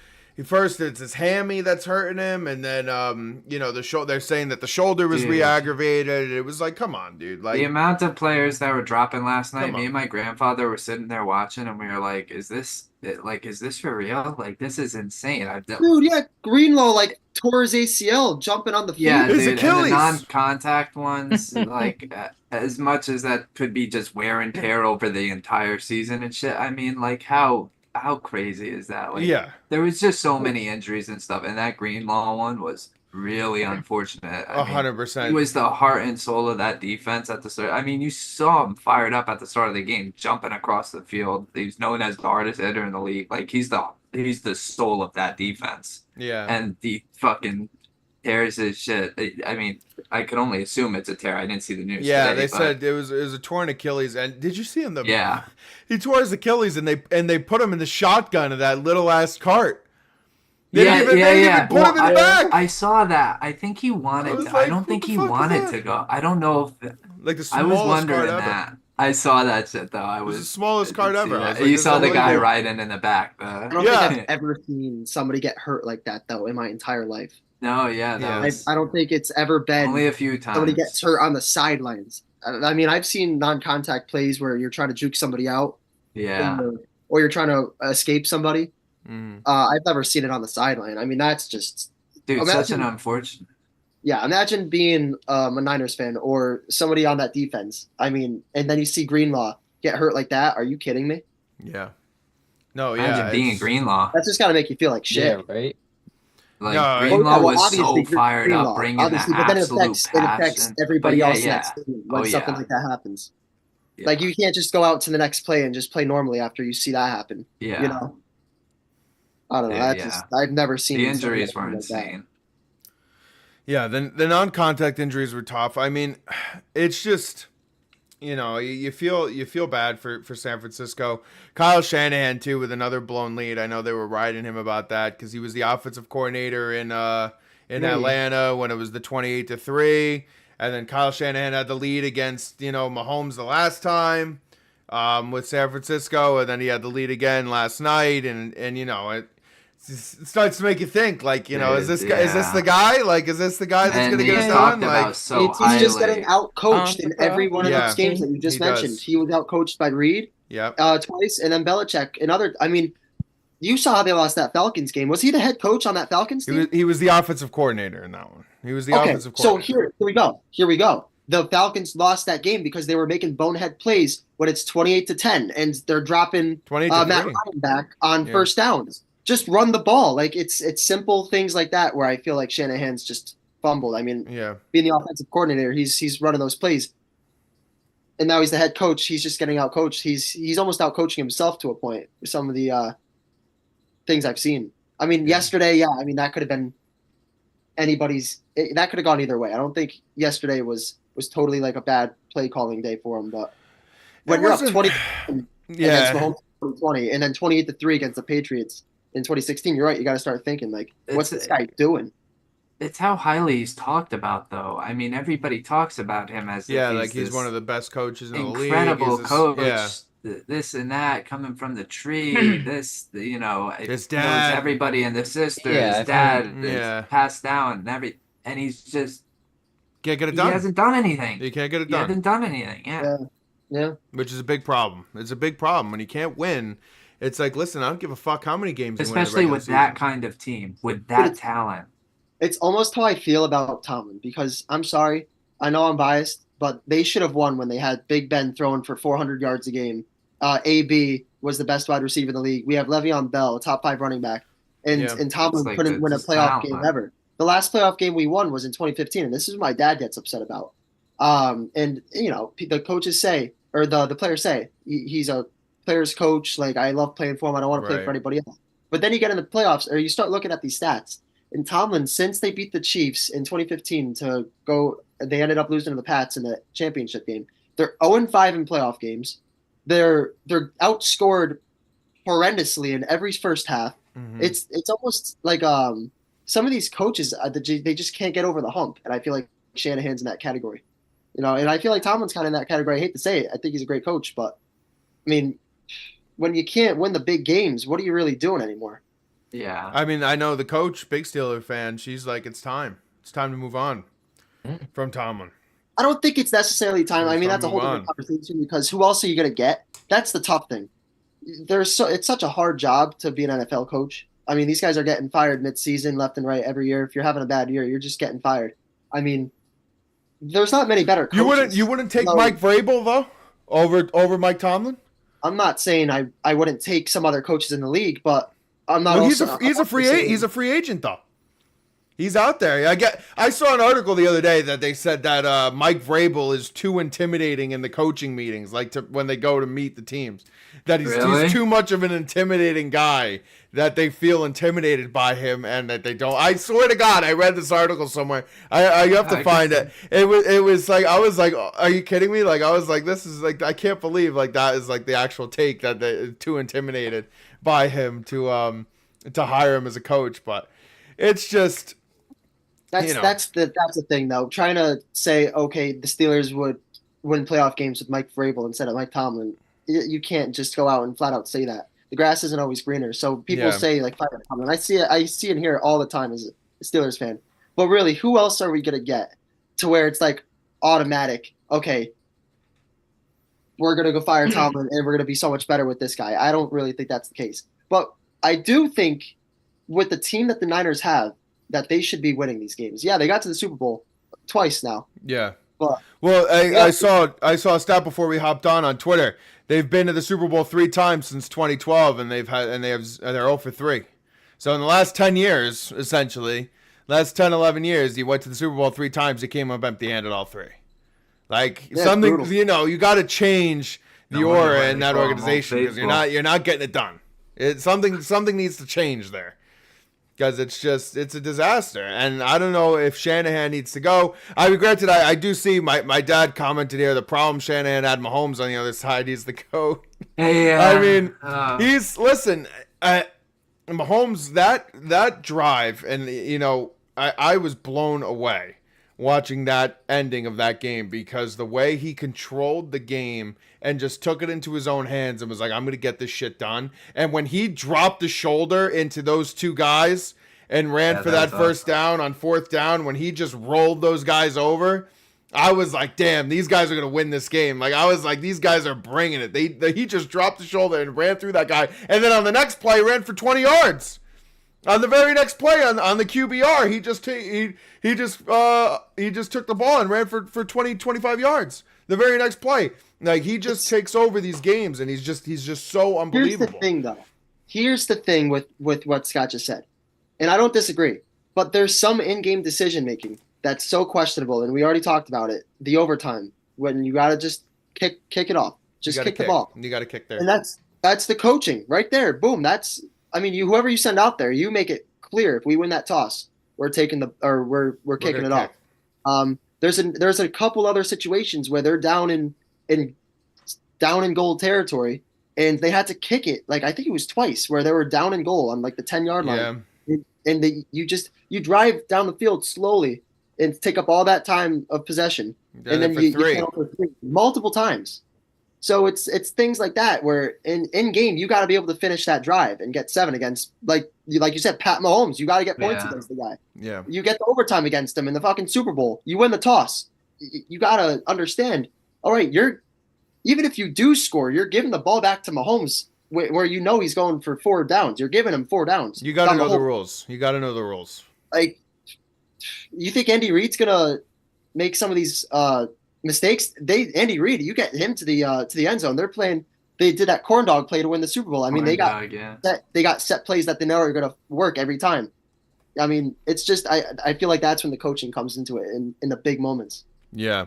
first it's his hammy that's hurting him, and then they're saying that the shoulder was Dude. re-aggravated. It was like, come on, dude, like The amount of players that were dropping last night, Come me on. and my grandfather were sitting there watching, and we were like, "Is this for real? Like, this is insane." Dude, yeah, Greenlaw like tore his ACL jumping on the field. Yeah, His dude, and the Achilles. non-contact ones, like as much as that could be just wear and tear over the entire season and shit. I mean, like how crazy is that? Like, yeah, there was just so many injuries and stuff, and that Greenlaw one was really unfortunate. I mean, 100%. he was the heart and soul of that defense at the start. I mean, you saw him fired up at the start of the game, jumping across the field. He's known as the hardest hitter in the league. Like he's the soul of that defense. Yeah. And the fucking tears his shit. I mean, I could only assume it's a tear. I didn't see the news. Yeah, today, they but said it was a torn Achilles, and did you see him? Yeah. He tore his Achilles, and they put him in the shotgun of that little ass cart. They didn't even put him in the back. I saw that. I think he wanted was to. like, I don't what think the he fuck is wanted that? to go. I don't know if Like the I was smallest wondering cart ever. that. I saw that shit though. I It was was the smallest I cart did see ever. I that. was like, You this saw is the guy unbelievable. riding in the back. I don't Yeah. think I've ever seen somebody get hurt like that though in my entire life. No, yeah, that Yeah. was I don't think it's ever been only a few times. somebody gets hurt on the sidelines. I mean, I've seen non-contact plays where you're trying to juke somebody out, Yeah. or you're trying to escape somebody. Mhm. I've never seen it on the sideline. I mean, that's just Dude, such an imagine- unfortunate. yeah. Imagine being a Niners fan or somebody on that defense. I mean, and then you see Greenlaw get hurt like that. Are you kidding me? Yeah. No, yeah. Imagine being it's- Greenlaw. That's just gotta make you feel like shit. Yeah, right. Like No, Greenlaw well, was so obviously, fired Greenlaw, up, bringing obviously, that but then it absolute affects passion. everybody But else yeah, next team when Oh, something yeah. like that happens. Yeah. Like you can't just go out to the next play and just play normally after you see that happen. Yeah. You know, I don't know. Yeah, That's yeah. just I've never seen The something injuries like were that. insane. Yeah, the non-contact injuries were tough. I mean, it's just you feel bad for San Francisco. Kyle Shanahan too with another blown lead. I know they were riding him about that because he was the offensive coordinator in Atlanta when it was the 28-3, and then Kyle Shanahan had the lead against Mahomes the last time with San Francisco, and then he had the lead again last night, and it starts to make you think, like, is this the guy? Like, is this the guy that's And going to get he's it talked done? about Like, so He's just highly. getting out coached in every one of Yeah, those games that you just he does. mentioned. He was out coached by Reed. Yep. twice, and then Belichick another. I mean, you saw how they lost that Falcons game. Was he the head coach on that Falcons team? He was the offensive coordinator in that one. He was the Okay, offensive so coordinator. here we go. Here we go. The Falcons lost that game because they were making bonehead plays when it's 28-10, and they're dropping 28-3. Matt Ryan back on Yeah. first downs. Just run the ball. Like it's simple things like that where I feel like Shanahan's just fumbled. I mean, Yeah. being the offensive coordinator, he's running those plays, and now he's the head coach. He's just getting out coached. He's almost out coaching himself to a point with some of the things I've seen. I mean, yesterday, yeah. I mean, that could have been that could have gone either way. I don't think yesterday was totally like a bad play calling day for him, but when you're up 20 against Mahomes 2020 and then 28-3 against the Patriots in 2016, you're right. You got to start thinking like, what's this guy doing? It's how highly he's talked about, though. I mean, everybody talks about him as if he's one of the best coaches in the league. Incredible coach. Yeah. This and that coming from the tree. This, His knows dad. everybody and the sister. Yeah, his dad Yeah. is passed down and he's just Can't get it he done. hasn't done anything. He can't get it He done. hasn't done anything. Yeah. Yeah. Which is a big problem. It's a big problem when you can't win. It's like, listen, I don't give a fuck how many games you win in the Especially regular with that season. kind of team, with that talent. It's almost how I feel about Tomlin because I'm sorry, I know I'm biased, but they should have won when they had Big Ben throwing for 400 yards a game. AB was the best wide receiver in the league. We have Le'Veon Bell, a top 5 running back, and Tomlin It's like couldn't win a playoff talent, game man. ever. The last playoff game we won was in 2015, and this is what my dad gets upset about. And the coaches say, or the players say, he's a player's coach. Like, I love playing for him. I don't want to play Right. for anybody else. But then you get in the playoffs, or you start looking at these stats. And Tomlin, since they beat the Chiefs in 2015 to go, they ended up losing to the Pats in the championship game. They're 0-5 in playoff games. They're outscored horrendously in every first half. Mhm. It's almost like some of these coaches they just can't get over the hump, and I feel like Shanahan's in that category. And I feel like Tomlin's kind of in that category. I hate to say it. I think he's a great coach, but I mean, when you can't win the big games, what are you really doing anymore? Yeah. I mean, I know the coach, big Steeler fan. She's like, it's time. It's time to move on from Tomlin. I don't think it's necessarily time. I mean, that's a whole Move different on. conversation because who else are you going to get? That's the tough thing. It's such a hard job to be an NFL coach. I mean, these guys are getting fired mid-season, left and right every year. If you're having a bad year, you're just getting fired. I mean, there's not many better coaches. You wouldn't take No. Mike Vrabel though over Mike Tomlin? I'm not saying I wouldn't take some other coaches in the league, but I'm not. Well, also, he's a free agent though. He's out there. I saw an article the other day that they said that Mike Vrabel is too intimidating in the coaching meetings, like when they go to meet the teams. That Really? he's too much of an intimidating guy that they feel intimidated by him and that they don't. I swear to God, I read this article somewhere. You have to I find can it. It was like I was like, are you kidding me? Like I was like, this is like I can't believe like that is like the actual take that they're too intimidated by him to hire him as a coach. But it's just. That's the thing though. Trying to say, okay, the Steelers would win playoff games with Mike Vrabel instead of Mike Tomlin. You can't just go out and flat out say that. The grass isn't always greener. So people Yeah. say like fire Tomlin. I see it and hear it all the time as a Steelers fan. But really, who else are we gonna get to where it's like automatic? Okay, we're gonna go fire Tomlin and we're gonna be so much better with this guy. I don't really think that's the case. But I do think with the team that the Niners have, that they should be winning these games. Yeah, they got to the Super Bowl twice now. Yeah. But Well, I saw a stat before we hopped on Twitter. They've been to the Super Bowl 3 times since 2012, and they're 0 for 3. So in the last 10 years, essentially, last 10, 11 years, you went to the Super Bowl 3 times. You came up empty-handed all 3. Like Yeah, something, brutal. you got to change the No wonder aura why in they that call 'em organization old because baseball. you're not getting it done. It's something needs to change there. Because it's a disaster. And I don't know if Shanahan needs to go. Granted, I do see my dad commented here, the problem Shanahan had Mahomes on the other side needs to go. Yeah. I mean, Mahomes, that drive, and, I was blown away watching that ending of that game because the way he controlled the game and just took it into his own hands and was like, I'm going to get this shit done. And when he dropped the shoulder into those two guys and ran for that that's first down on 4th down, when he just rolled those guys over, I was like, damn, these guys are going to win this game. Like, I was like, these guys are bringing it. He just dropped the shoulder and ran through that guy. And then on the next play, ran for 20 yards. On the very next play on the QBR, he just took the ball and ran for 20, 25 yards. The very next play. Like, he just takes over these games, and he's just so unbelievable. Here's the thing, though. Here's the thing with what Scott just said. And I don't disagree. But there's some in-game decision-making that's so questionable, and we already talked about it. The overtime, when you got to just kick it off. Just kick the ball. You got to kick there. And that's the coaching right there. Boom. Whoever you send out there, you make it clear. If we win that toss, we're kicking it off. There's a couple other situations where they're down in goal territory, and they had to kick it. Like, I think it was twice where they were down in goal on like the 10-yard line. Yeah. And you drive down the field slowly and take up all that time of possession, and then you settle for three multiple times. So it's things like that where in game you got to be able to finish that drive and get 7 against, like you said, Pat Mahomes. You got to get points against the guy. Yeah. You get the overtime against him in the fucking Super Bowl. You win the toss. You got to understand. All right, even if you do score, you're giving the ball back to Mahomes where you know he's going for 4 downs. You're giving him 4 downs. You got to know the rules. You got to know the rules. Like, you think Andy Reid's gonna make some of these mistakes? Andy Reid, you get him to the end zone. They did that corn dog play to win the Super Bowl. I mean, they got set plays that they know are gonna work every time. I mean, it's just I feel like that's when the coaching comes into it in the big moments. Yeah.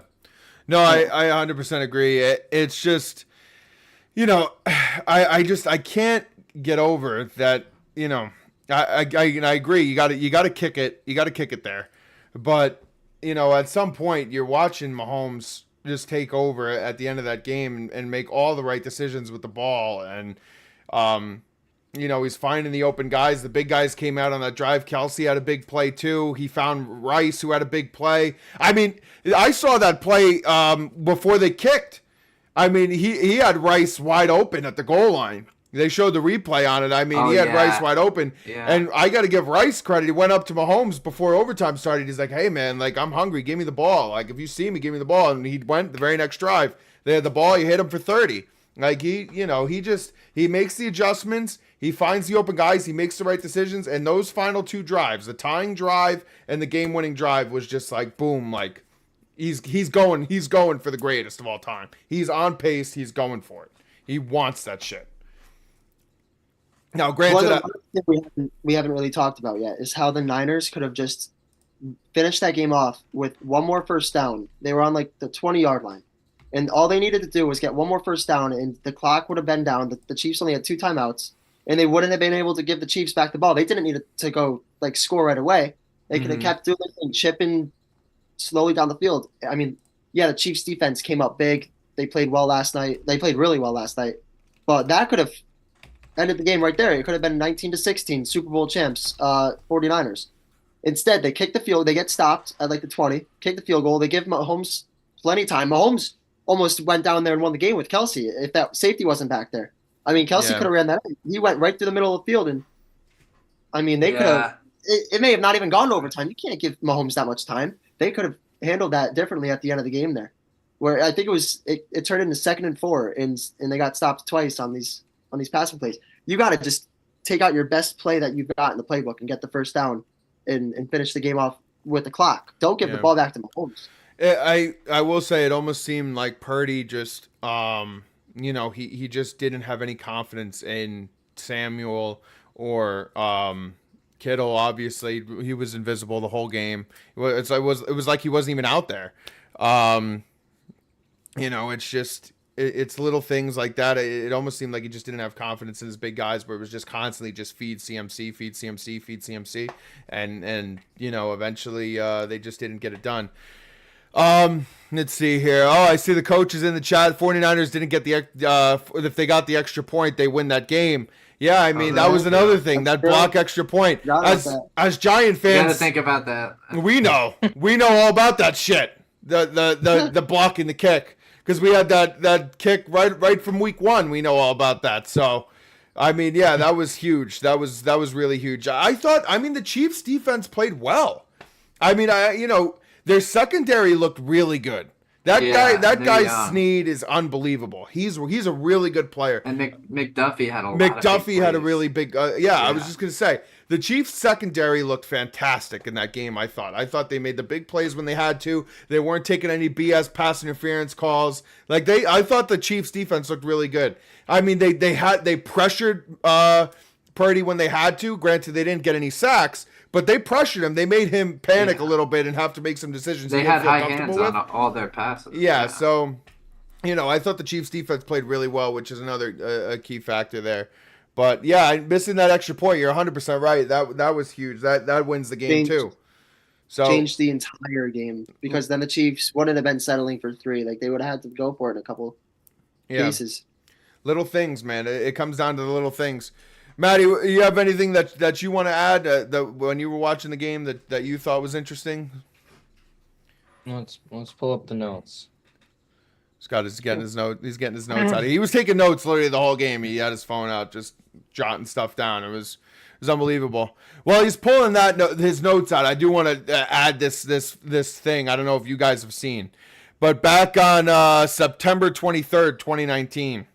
No, I 100% agree. It's just, I can't get over that, I agree. You got to kick it. You got to kick it there. But, at some point you're watching Mahomes just take over at the end of that game and make all the right decisions with the ball. And, he's finding the open guys. The big guys came out on that drive. Kelsey had a big play too. He found Rice, who had a big play. I mean, I saw that play before they kicked. I mean, he had Rice wide open at the goal line. They showed the replay on it. I mean, he had Rice wide open. Yeah. And I got to give Rice credit. He went up to Mahomes before overtime started. He's like, hey, man, like, I'm hungry. Give me the ball. Like, if you see me, give me the ball. And he went the very next drive. They had the ball. He hit him for 30. Like, he makes the adjustments. He finds the open guys. He makes the right decisions. And those final 2 drives, the tying drive and the game-winning drive, was just like, boom, like, he's going for the greatest of all time. He's on pace. He's going for it. He wants that shit. Now, granted, we haven't really talked about yet is how the Niners could have just finished that game off with one more first down. They were on like the 20-yard line, and all they needed to do was get one more first down, and the clock would have been down. The Chiefs only had 2 timeouts, and they wouldn't have been able to give the Chiefs back the ball. They didn't need to go like score right away. They could have kept doing it and chipping slowly down the field. I mean, yeah, the Chiefs defense came up big. They played well last night. They played really well last night, but that could have ended the game right there. It could have been 19-16, Super Bowl champs, 49ers. Instead, they kick the field. They get stopped at like the 20, kick the field goal. They give Mahomes plenty of time. Mahomes almost went down there and won the game with Kelsey if that safety wasn't back there. I mean, Kelsey could have ran that. He went right through the middle of the field, and I mean, they could have. It may have not even gone to overtime. You can't give Mahomes that much time. They could have handled that differently at the end of the game there, where I think it turned into 2nd and 4, and they got stopped twice on these passing plays. You got to just take out your best play that you've got in the playbook and get the first down and finish the game off with the clock. Don't give the ball back to Mahomes. I will say it almost seemed like Purdy just he just didn't have any confidence in Samuel or Kittle. Obviously, he was invisible the whole game. It was like he wasn't even out there. It's just. It's little things like that. It almost seemed like he just didn't have confidence in his big guys, where it was just constantly just feed CMC, feed CMC, feed CMC. And eventually they just didn't get it done. Let's see here. Oh, I see the coaches in the chat. 49ers didn't get if they got the extra point, they win that game. Yeah, I mean, that was another thing. That block extra point. As Giant fans, you gotta think about that. We know all about that shit. The blocking the kick. Because we had that kick right from week 1. We know all about that. So, I mean, yeah, that was huge. That was really huge. The Chiefs defense played well. I mean, Their secondary looked really good. That guy young. Snead is unbelievable. He's a really good player. And McDuffie had a lot of McDuffie big had a plays. really big. I was just gonna say the Chiefs secondary looked fantastic in that game. I thought they made the big plays when they had to. They weren't taking any BS pass interference calls. I thought the Chiefs defense looked really good. I mean, they pressured Purdy when they had to. Granted, they didn't get any sacks, but they pressured him. They made him panic a little bit and have to make some decisions. They he had didn't feel high comfortable hands with. on all their passes. Yeah, so I thought the Chiefs defense played really well, which is another a key factor there. But yeah, missing that extra point, you're 100% right. That was huge. That wins the game too. So changed the entire game because then the Chiefs wouldn't have been settling for 3. Like they would have had to go for it in a couple cases. Little things, man. It comes down to the little things. Maddie, you have anything that you want to add that when you were watching the game that you thought was interesting? Let's pull up the notes. Scott is getting his note. He's getting his notes out. He was taking notes literally the whole game. He had his phone out, just jotting stuff down. It was unbelievable. Well, he's pulling his notes out. I do want to add this thing. I don't know if you guys have seen, but back on September 23rd, 2019.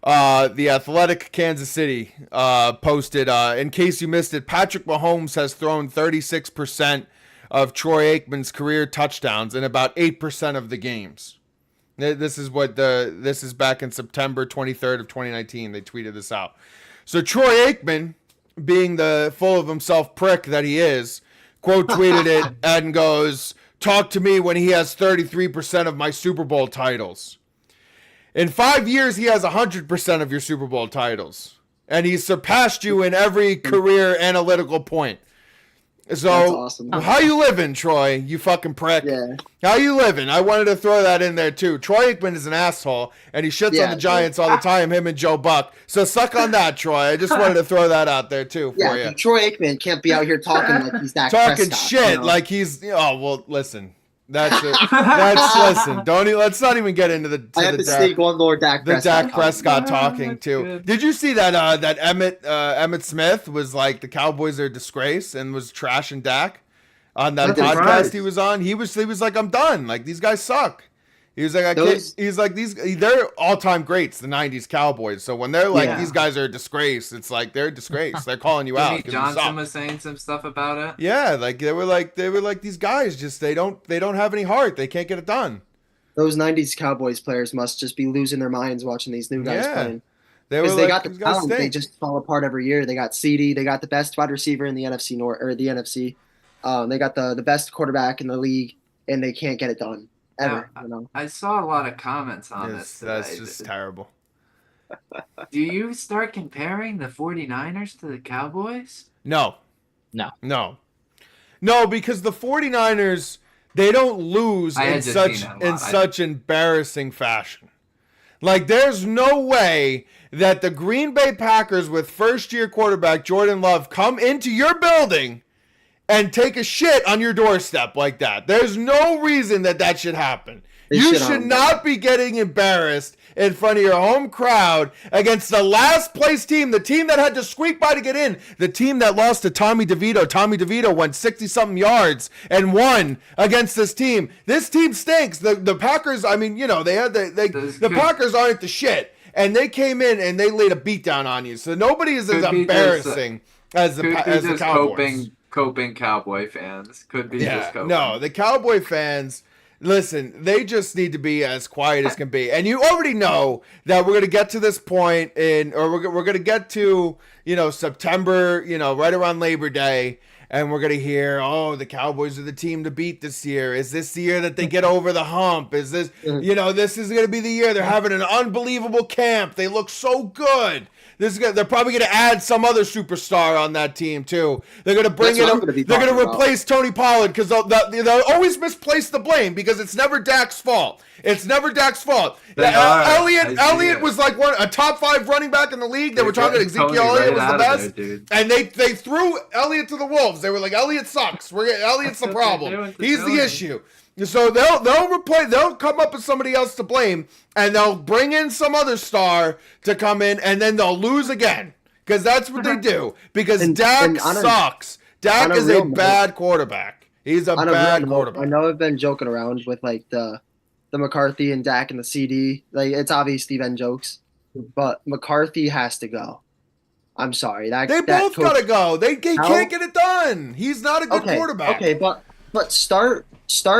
The Athletic Kansas City posted, in case you missed it, Patrick Mahomes has thrown 36% of Troy Aikman's career touchdowns in about 8% of the games. This is back in September 23rd of 2019. They tweeted this out. So Troy Aikman, being the full of himself prick that he is, quote tweeted it and goes, "Talk to me when he has 33% of my Super Bowl titles." In 5 years, he has 100% of your Super Bowl titles. And he's surpassed you in every career analytical point. So, That's awesome. How you living, Troy? You fucking prick. Yeah. How you living? I wanted to throw that in there, too. Troy Aikman is an asshole, and he shits on the Giants all the time, him and Joe Buck. So suck on that, Troy. I just wanted to throw that out there, too, for you. Troy Aikman can't be out here talking like he's Dak Talking Prescott, shit like he's... Oh, well, listen. Listen. Let's not even get into the. I have to sneak one more Dak Prescott talking too. Good. Did you see that Emmett Smith was like the Cowboys are a disgrace and was trashing Dak on that podcast surprised. he was on? He was like, I'm done. Like these guys suck. He was like, they're all-time greats, the 90s Cowboys. So when they're like, these guys are a disgrace, it's like, they're a disgrace. They're calling you out. Jimmy 'cause you Johnson suck. was saying some stuff about it. Yeah, like they were like these guys just they don't have any heart. They can't get it done. Those 90s Cowboys players must just be losing their minds watching these new guys playing. They were Because they got the these guys talent, they stink. just fall apart every year. They got CD, they got the best wide receiver in the NFC North or the NFC. They got the best quarterback in the league, and they can't get it done ever. I saw a lot of comments on this today. That's just terrible. Do you start comparing the 49ers to the Cowboys? No, because the 49ers, they don't lose in such embarrassing fashion. Like there's no way that the Green Bay Packers with first-year quarterback Jordan Love come into your building and take a shit on your doorstep like that. There's no reason that should happen. You should not be getting embarrassed in front of your home crowd against the last place team, the team that had to squeak by to get in, the team that lost to Tommy DeVito. Tommy DeVito went 60-something yards and won against this team. This team stinks. The Packers, I mean, they had the Packers aren't the shit. And they came in and they laid a beat down on you. So nobody is as embarrassing as the Cowboys. Coping Cowboy fans could be just coping. No, the Cowboy fans, listen, they just need to be as quiet as can be. And you already know that we're going to get to this point we're going to get to, September, right around Labor Day. And we're going to hear, the Cowboys are the team to beat this year. Is this the year that they get over the hump? Is this, this is going to be the year they're having an unbelievable camp. They look so good. They're probably going to add some other superstar on that team too. They're going to bring in. They're going to replace Tony Pollard because they'll always misplace the blame because it's never Dak's fault. It's never Dak's fault. Elliott was like a top 5 running back in the league. They were talking Ezekiel Elliott was the best, and they threw Elliott to the wolves. They were like, Elliott sucks. Elliott's the problem. He's the issue. So they'll come up with somebody else to blame, and they'll bring in some other star to come in, and then they'll lose again because that's what they do. Because Dak sucks. Dak is a bad quarterback. He's a On a real bad note, quarterback. I know I've been joking around with like the McCarthy and Dak and the CD. Like it's obvious Steve N jokes, but McCarthy has to go. I'm sorry. They That both coach. gotta go. They How- can't get it done. He's not a good Okay, quarterback. okay, but start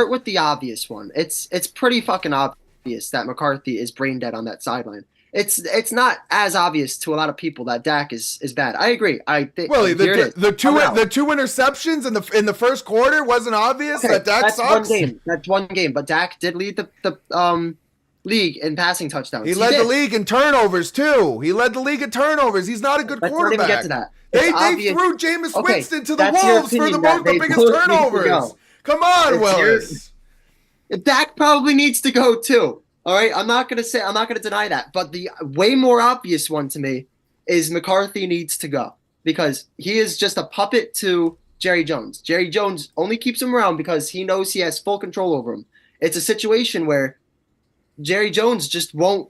with the obvious one. It's pretty fucking obvious that McCarthy is brain dead on that sideline. It's not as obvious to a lot of people that Dak is bad. I agree. I think Well, here it is. the two I'm out. the two interceptions in the first quarter wasn't obvious Okay, that Dak that's sucks. one game. That's one game. But Dak did lead the league in passing touchdowns. He led the did. league in turnovers too. He led the league in turnovers. He's not a good Let's not quarterback. even get to that. They It's obvious. threw Jameis Okay, Winston to the that's your Wolves for the opinion that they biggest both need to turnovers. go. Come on, It's Willis. Dak probably needs to go too. All right, I'm not gonna deny that. But the way more obvious one to me is McCarthy needs to go because he is just a puppet to Jerry Jones. Jerry Jones only keeps him around because he knows he has full control over him. It's a situation where Jerry Jones just won't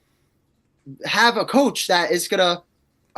have a coach that is gonna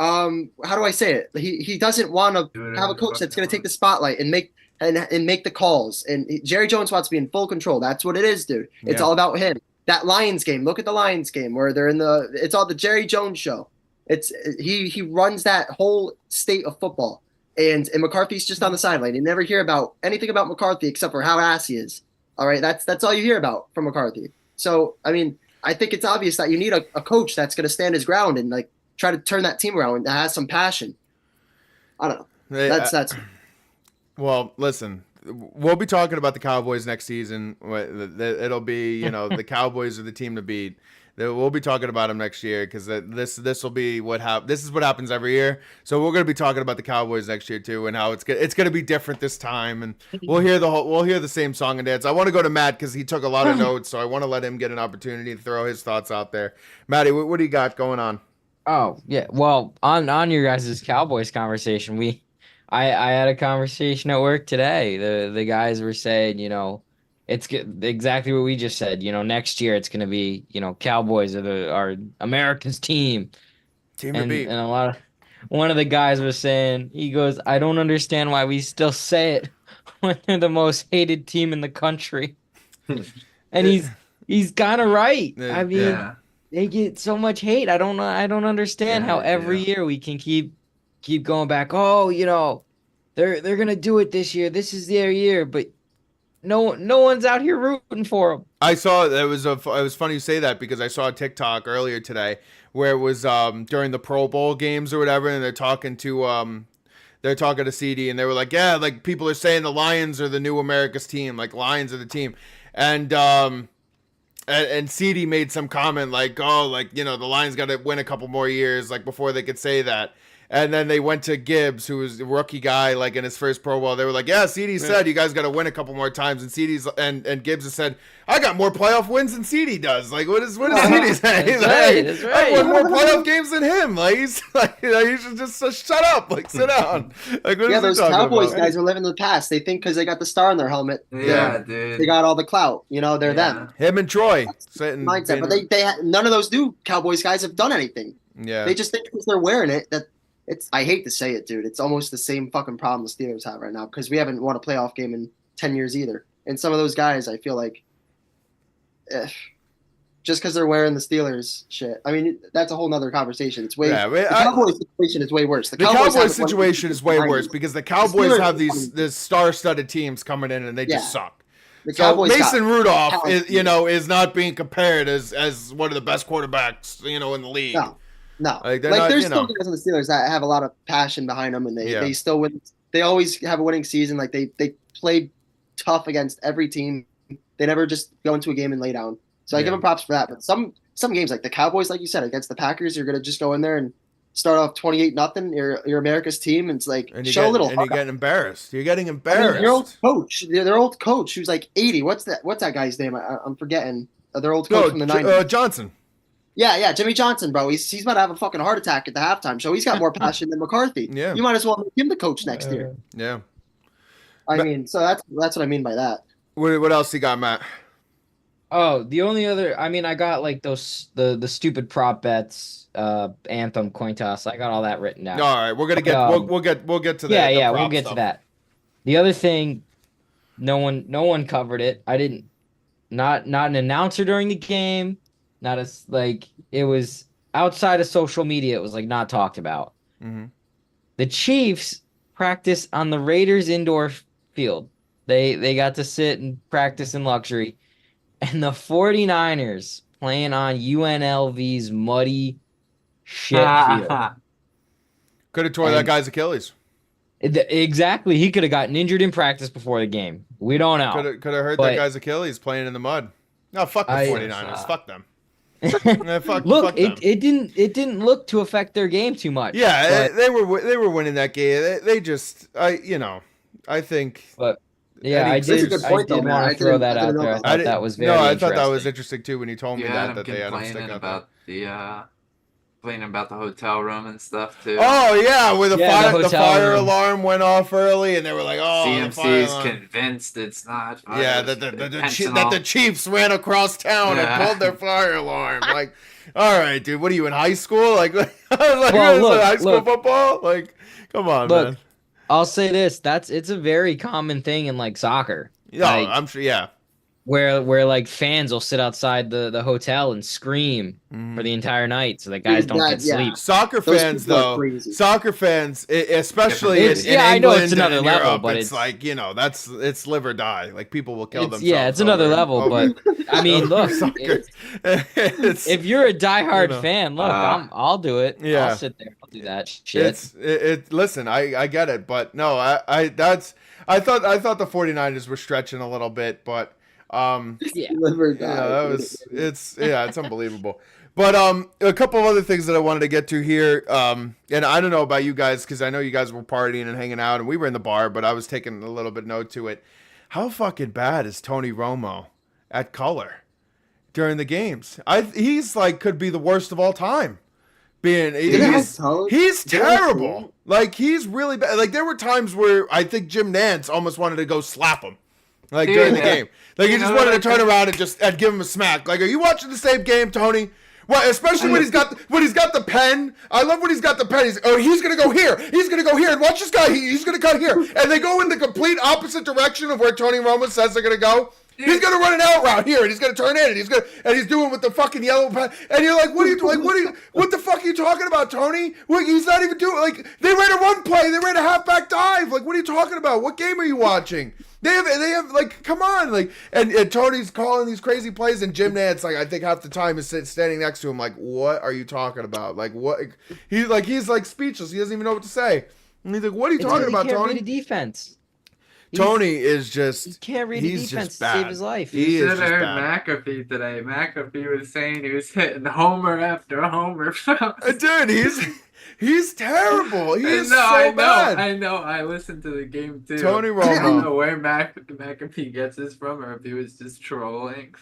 how do I say it? He doesn't want to have a coach that's gonna take the spotlight and make the calls. And Jerry Jones wants to be in full control. That's what it is, dude. It's Yeah. all about him. That Lions game. Look at the Lions game where they're in the. It's all the Jerry Jones show. It's he runs that whole state of football. And McCarthy's just on the sideline. You never hear about anything about McCarthy except for how ass he is. All right, that's all you hear about from McCarthy. So I mean, I think it's obvious that you need a coach that's going to stand his ground and like try to turn that team around and that has some passion. I don't know. That's Well, listen, we'll be talking about the Cowboys next season. It'll be, the Cowboys are the team to beat. We'll be talking about them next year because this will be this is what happens every year. So we're going to be talking about the Cowboys next year too and how it's going to be different this time. And we'll hear the same song and dance. I want to go to Matt because he took a lot of notes, so I want to let him get an opportunity to throw his thoughts out there. Matty, what do you got going on? Oh, yeah. Well, on your guys' Cowboys conversation, I had a conversation at work today. The guys were saying, exactly what we just said. Next year it's going to be, Cowboys are America's team. Team to beat. And one of the guys was saying, he goes, I don't understand why we still say it when they're the most hated team in the country. And he's kind of right. I mean, Yeah. they get so much hate. I don't understand how every yeah. year we can keep going back. Oh, they're gonna do it this year. This is their year, but no one's out here rooting for them. I saw it was funny you say that because I saw a TikTok earlier today where it was during the Pro Bowl games or whatever, and they're talking to CD, and they were like, yeah, like people are saying the Lions are the new America's team, like Lions are the team, and CD made some comment like, oh, like the Lions got to win a couple more years like before they could say that. And then they went to Gibbs, who was a rookie guy, like in his first Pro Bowl. They were like, "Yeah, CD said you guys got to win a couple more times." And CD's and Gibbs has said, "I got more playoff wins than CD does." Like, what does CD say? That's right. I won more playoff games than him. Like, he's like, you should just shut up, like sit down. Like, what is he those talking Cowboys about? guys are living in the past. They think because they got the star on their helmet, Yeah, dude. they got all the clout. They're Yeah. them. Him and Troy sitting. Mindset, but they none of those new Cowboys guys have done anything. Yeah. They just think because they're wearing it that it's. I hate to say it, dude. It's almost the same fucking problem the Steelers have right now because we haven't won a playoff game in 10 years either. And some of those guys, I feel like, just because they're wearing the Steelers shit. I mean, that's a whole nother conversation. It's way the Cowboys situation is way worse. The Cowboys haven't won situation is way since the worse 90s. because the Cowboys Steelers have won. this star-studded teams coming in and they just suck. The So Cowboys got Mason Rudolph talent. is not being compared as one of the best quarterbacks in the league. No, Like, there's still guys on the Steelers that have a lot of passion behind them, and they still win. They always have a winning season. Like they play tough against every team. They never just go into a game and lay down. So I give them props for that. But some games, like the Cowboys, like you said, against the Packers, you're gonna just go in there and start off 28-0. You're America's team, and it's like show a little. And you're getting embarrassed. You're getting I mean, embarrassed. their old coach, who's like 80. What's that guy's name? I'm forgetting. Their old coach from the 90s. Johnson. Yeah, Jimmy Johnson, bro. He's about to have a fucking heart attack at the halftime show. He's got more passion than McCarthy. Yeah. You might as well make him the coach next year. Yeah. I mean, so that's what I mean by that. What else you got, Matt? Oh, the only other, I mean, I got like those the stupid prop bets, anthem, coin toss. I got all that written down. All right, we're gonna get we'll get to that. Yeah, we'll get to that. The other thing, No one covered it. I didn't. Not an announcer during the game. Not as like it was outside of social media. It was like not talked about. Mm-hmm. The Chiefs practice on the Raiders indoor field. They got to sit and practice in luxury. And the 49ers playing on UNLV's muddy shit field. Could have tore that guy's Achilles. Exactly. He could have gotten injured in practice before the game. We don't know. Could have hurt But that guy's Achilles playing in the mud. No, fuck the 49ers. Fuck them. Look, fuck them. it didn't look to affect their game too much. Yeah, but, they were winning that game. They just I think. But yeah, I That's a did. good I point, did though, man. want I to throw didn't- that I out didn't know there. I about thought that was very I interesting. thought that was interesting too when you told me Yeah, that I'm they had him complaining stick out about the complaining about the hotel room and stuff too. Oh yeah, where the Yeah, the hotel fire room. alarm went off early, and they were like, "Oh, the fire CMC's alarm." convinced it's not. Yeah, it's that intentional. the Chiefs ran across town Yeah. and pulled their fire alarm. Like, all right, dude, what are you in high school? Like Well, look, high school look. football? Like, come on, Look, man. I'll say this: it's a very common thing in like soccer. Yeah, Like, I'm sure. Yeah, where like fans will sit outside the hotel and scream for the entire night so that guys don't get Yeah. sleep. soccer Those fans people are though. crazy. Soccer fans, especially It's- in yeah, I know it's England another and level, Europe, but it's like it's live or die. Like people will kill themselves. Yeah, it's another over- level, over- but I mean, look, soccer. It's, if you're a diehard You know. fan, look, I'll do it. Yeah. I'll sit there. I'll do that shit. Listen, I get it, but no, I thought the 49ers were stretching a little bit, but Yeah. Live or die. yeah, it's unbelievable. But a couple of other things that I wanted to get to here, and I don't know about you guys because I know you guys were partying and hanging out, and we were in the bar, but I was taking a little bit note to it. How fucking bad is Tony Romo at color during the games? He's like could be the worst of all time. He's terrible. Like he's really bad. Like there were times where I think Jim Nantz almost wanted to go slap him. Like during the game, like he just wanted to turn around and give him a smack. Like, are you watching the same game, Tony? Well, especially when he's got the pen. I love when he's got the pen. He's gonna go here. He's gonna go here. And watch this guy. He's gonna cut here. And they go in the complete opposite direction of where Tony Romo says they're gonna go. He's gonna run an out route here, and he's gonna turn in, and he's doing with the fucking yellow pen. And you're like, what the fuck are you talking about, Tony? He's not even doing like they ran a run play. They ran a halfback dive. Like, what are you talking about? What game are you watching? They have like, come on, like, and Tony's calling these crazy plays, and Jim Nantz, like, I think half the time is standing next to him, like, what are you talking about? Like, what? He's like speechless. He doesn't even know what to say. And he's like, what are you talking about, He can't Tony? read a defense. Tony is just He can't read a he's defense just to save bad. his life. He You is should just have heard bad. McAfee today. McAfee was saying he was hitting homer after homer. Dude, he's terrible. He is I know, bad. I know. I listened to the game too. Tony I don't know Romo. where McAfee gets this from, or if he was just trolling.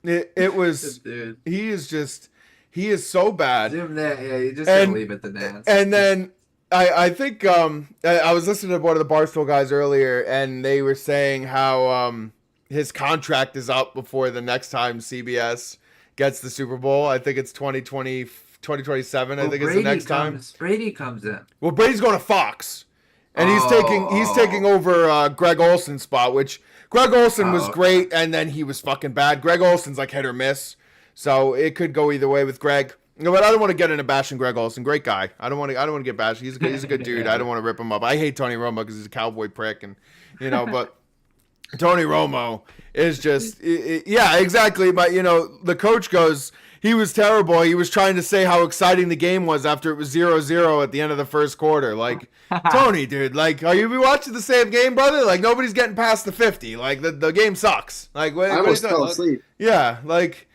It was. Dude, He is so bad. Jim, yeah, you just And- gotta leave it to Nance. And then I think I was listening to one of the Barstool guys earlier, and they were saying how his contract is up before the next time CBS gets the Super Bowl. I think it's 2027. I think it's the next time. Brady comes in. Well, Brady's going to Fox, and he's Oh. taking over Greg Olson's spot, which Greg Olson was okay. great, and then he was fucking bad. Greg Olson's like hit or miss, so it could go either way with Greg. No, but I don't want to get into bashing Greg Olson. Great guy. I don't want to get bashed. He's a good dude. I don't want to rip him up. I hate Tony Romo because he's a cowboy prick, and but Tony Romo is just yeah, exactly. But the coach goes, he was terrible. He was trying to say how exciting the game was after it was 0-0 at the end of the first quarter. Like, Tony, dude, like, are you watching the same game, brother? Like, nobody's getting past the 50. Like, the game sucks. Like, I almost fell asleep. Yeah, like,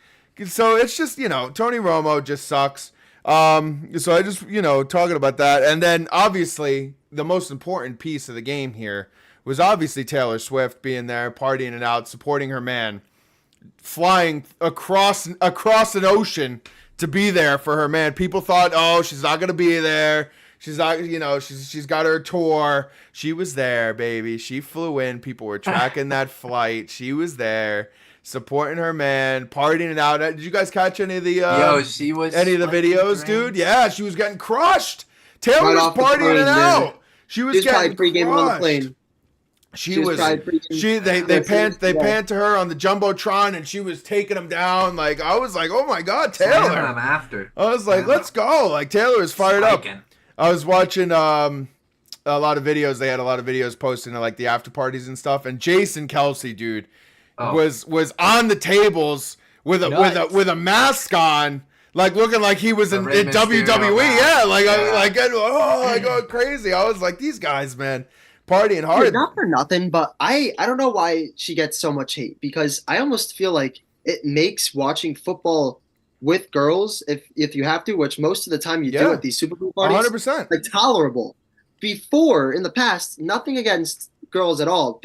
so it's just, Tony Romo just sucks. So I just, talking about that. And then, obviously, the most important piece of the game here was obviously Taylor Swift being there, partying it out, supporting her man, flying across an ocean to be there for her man. People thought, oh, she's not gonna be there. She's not, she's got her tour. She was there, baby. She flew in. People were tracking that flight. She was there, supporting her man, partying it out. Did you guys catch any of the She was any of the videos, dude? Yeah, she was getting crushed. Taylor was off the partying plane, it man. out. She was He's getting probably pregame on the crushed. plane. She was probably pretty they aggressive. panned to her on the jumbotron, and she was taking them down. Like, I was like, oh my god, Slam Taylor! them after. I was like, Slam let's go! Like, Taylor was fired up. Spiking. I was watching a lot of videos. They had a lot of videos posting at like the after parties and stuff. And Jason Kelsey, dude, Oh. was on the tables with a mask on, like looking like he was in Rey WWE. Mysterio mask. Yeah, like going crazy. I was like, these guys, man, partying hard. Dude, not for nothing, but I don't know why she gets so much hate, because I almost feel like it makes watching football with girls, if you have to, which most of the time you do Yeah. at these Super Bowl parties, 100%. like tolerable. Before, in the past, nothing against girls at all.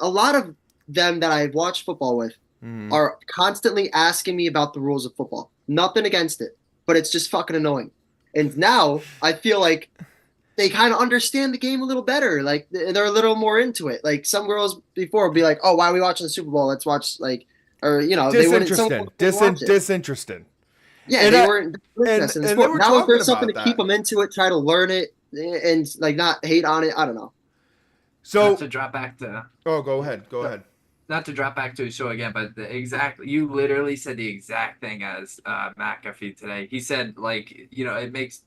A lot of them that I've watched football with Mhm. are constantly asking me about the rules of football. Nothing against it, but it's just fucking annoying. And now I feel like they kind of understand the game a little better. Like they're a little more into it. Like some girls before would be like, "Oh, why are we watching the Super Bowl? Let's watch like," or they wouldn't. Disinterested. Yeah, And they I- weren't interested in and they sport. were Now if there's talking something to about keep that. them into it, try to learn it and like not hate on it. I don't know. So, Not to drop back to go ahead. not to drop back to his show again, but you literally said the exact thing as McAfee today. He said, like, it makes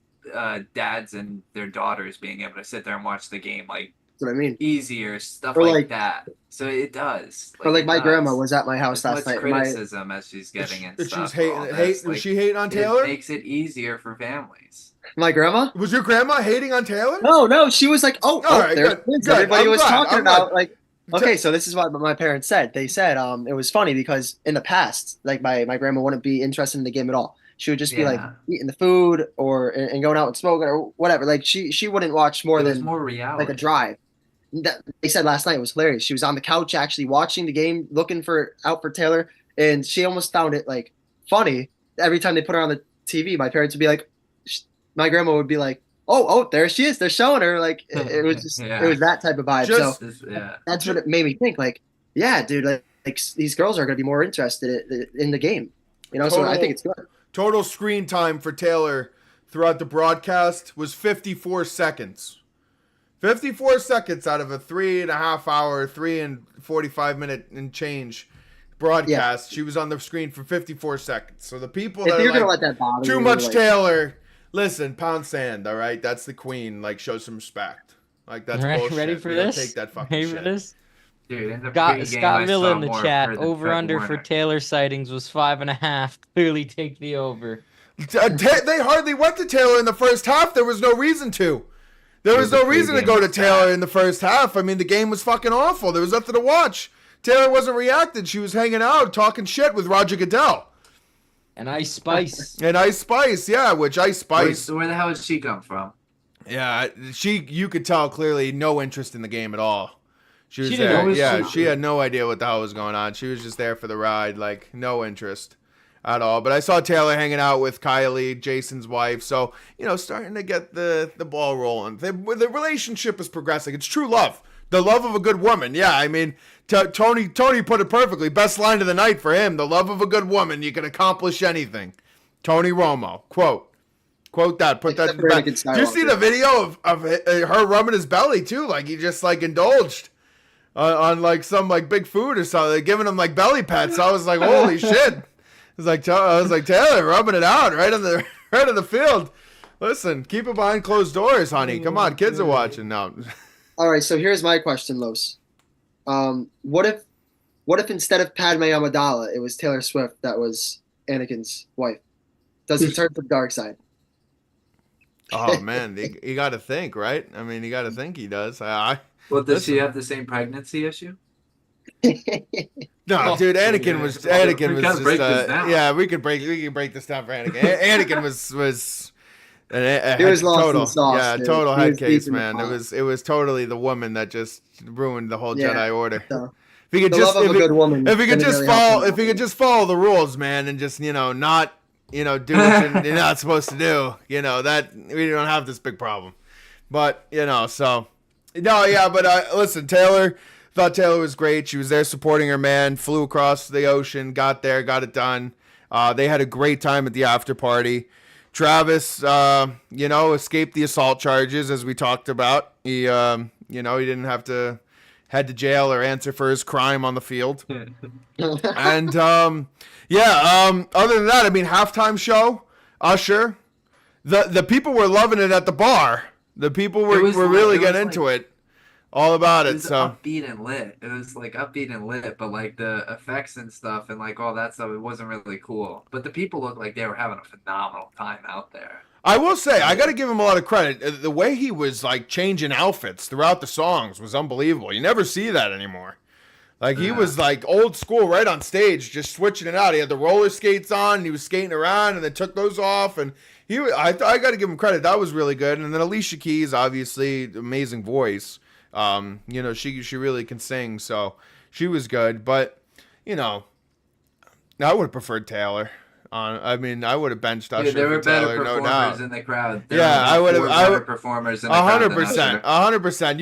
dads and their daughters being able to sit there and watch the game like That's what I mean. easier, stuff Or like like- that. So it does. But like it my does. grandma was at my house As last much night. My, criticism as she's getting and She's stuff. hating. all this, Was she hating on Taylor? It makes it easier for families. my grandma? Was your grandma hating on Taylor? No, she was like, oh, All right, there's good, kids. good. Everybody I'm was glad, talking I'm about glad. like, okay, so this is what my parents said. They said it was funny because in the past, like my grandma wouldn't be interested in the game at all. She would just be like Yeah. eating the food or and going out and smoking or whatever. Like she wouldn't watch more There's than more reality. like a drive. They said last night it was hilarious. She was on the couch actually watching the game, looking out for Taylor, and she almost found it like funny. Every time they put her on the TV, my parents would be like, my grandma would be like, "Oh, there she is. They're showing her." Like it was just Yeah. it was that type of vibe. Just- So Yeah. that's what it made me think. Like, yeah, dude, like these girls are going to be more interested in the game. So I Total- think it's good. Total screen time for Taylor throughout the broadcast was 54 seconds. 54 seconds out of a 3.5 hour, 3 and 45 minute and change broadcast. She was on the screen for 54 seconds. So the people If that you're are going to like, let that bother too you, much like, Taylor, listen, pound sand, all right? That's the queen. Like, show some respect. Like, that's bullshit. Ready for We don't this? Take that fucking Ready shit. for this? Dude, in the Scott, pregame, Scott I Miller saw in the more chat. her than Over Fred under for Warner. Taylor sightings was 5.5. Clearly take the over. They hardly went to Taylor in the first half. There was no reason to. There was Dude, no the reason to pregame go to was Taylor bad. in the first half. I mean, the game was fucking awful. There was nothing to watch. Taylor wasn't reacting. She was hanging out, talking shit with Roger Goodell. And Ice Spice. And Ice Spice, yeah, which Ice Spice, Where the hell did she come from? yeah, you could tell clearly no interest in the game at all. She was She didn't there, know. yeah, She- she had no idea what the hell was going on. She was just there for the ride, like no interest at all. But I saw Taylor hanging out with Kylie, Jason's wife, so starting to get the ball rolling. The relationship is progressing. It's true love, the love of a good woman. Yeah, I mean, Tony put it perfectly. Best line of the night for him: "The love of a good woman, you can accomplish anything." Tony Romo quote that. Put that in the back. Anakin Did you see the Skywalker. video of her rubbing his belly too? Like he just like indulged on like some like big food or something, giving him like belly pats. I was like, holy shit! I was like Taylor rubbing it out right on the field. Listen, keep it behind closed doors, honey. Come on, kids are watching now. All right, so here's my question, Los. What if instead of Padme Amidala, it was Taylor Swift that was Anakin's wife? Does he turn to the dark side? Oh man, you got to think, right? I mean, you got to think he does. Well, does she have the same pregnancy issue? No, Oh, dude, Anakin yeah. was We Anakin was gotta just break this down. yeah, we can break this down for Anakin. Anakin was He was lost in total, sauce, yeah, dude. total He head was deep case, in the man. pot. It was totally the woman that just ruined the whole Yeah. Jedi Order. So, If he could the just love of a good woman. if he could didn't just really help follow him if he out. could just follow the rules, man, and just not do what you're not supposed to do, that we don't have this big problem. But so no, yeah, but listen, thought Taylor was great. She was there supporting her man, flew across the ocean, got there, got it done. They had a great time at the after party. Travis, escaped the assault charges as we talked about. He didn't have to head to jail or answer for his crime on the field. And other than that, I mean, halftime show, Usher, the people were loving it at the bar. The people were really getting into it. All about it. Was So upbeat and lit. It was like upbeat and lit, but like the effects and stuff and like all that stuff, it wasn't really cool. But the people looked like they were having a phenomenal time out there. I will say, I got to give him a lot of credit. The way he was like changing outfits throughout the songs was unbelievable. You never see that anymore. Like he was like old school right on stage, just switching it out. He had the roller skates on, and he was skating around, and then took those off. And I got to give him credit. That was really good. And then Alicia Keys, obviously, amazing voice. She really can sing, so she was good. But I would have preferred Taylor. I would have benched Usher. There were for Taylor, better no performers doubt. in the crowd. I would have. Better performers in the crowd. 100%. 100%.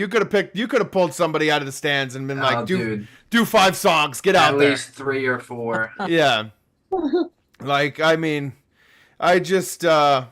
You could have pulled somebody out of the stands and been like, do 5 songs, get out there. At least 3 or 4. Yeah. Like, I mean, I just, Usher,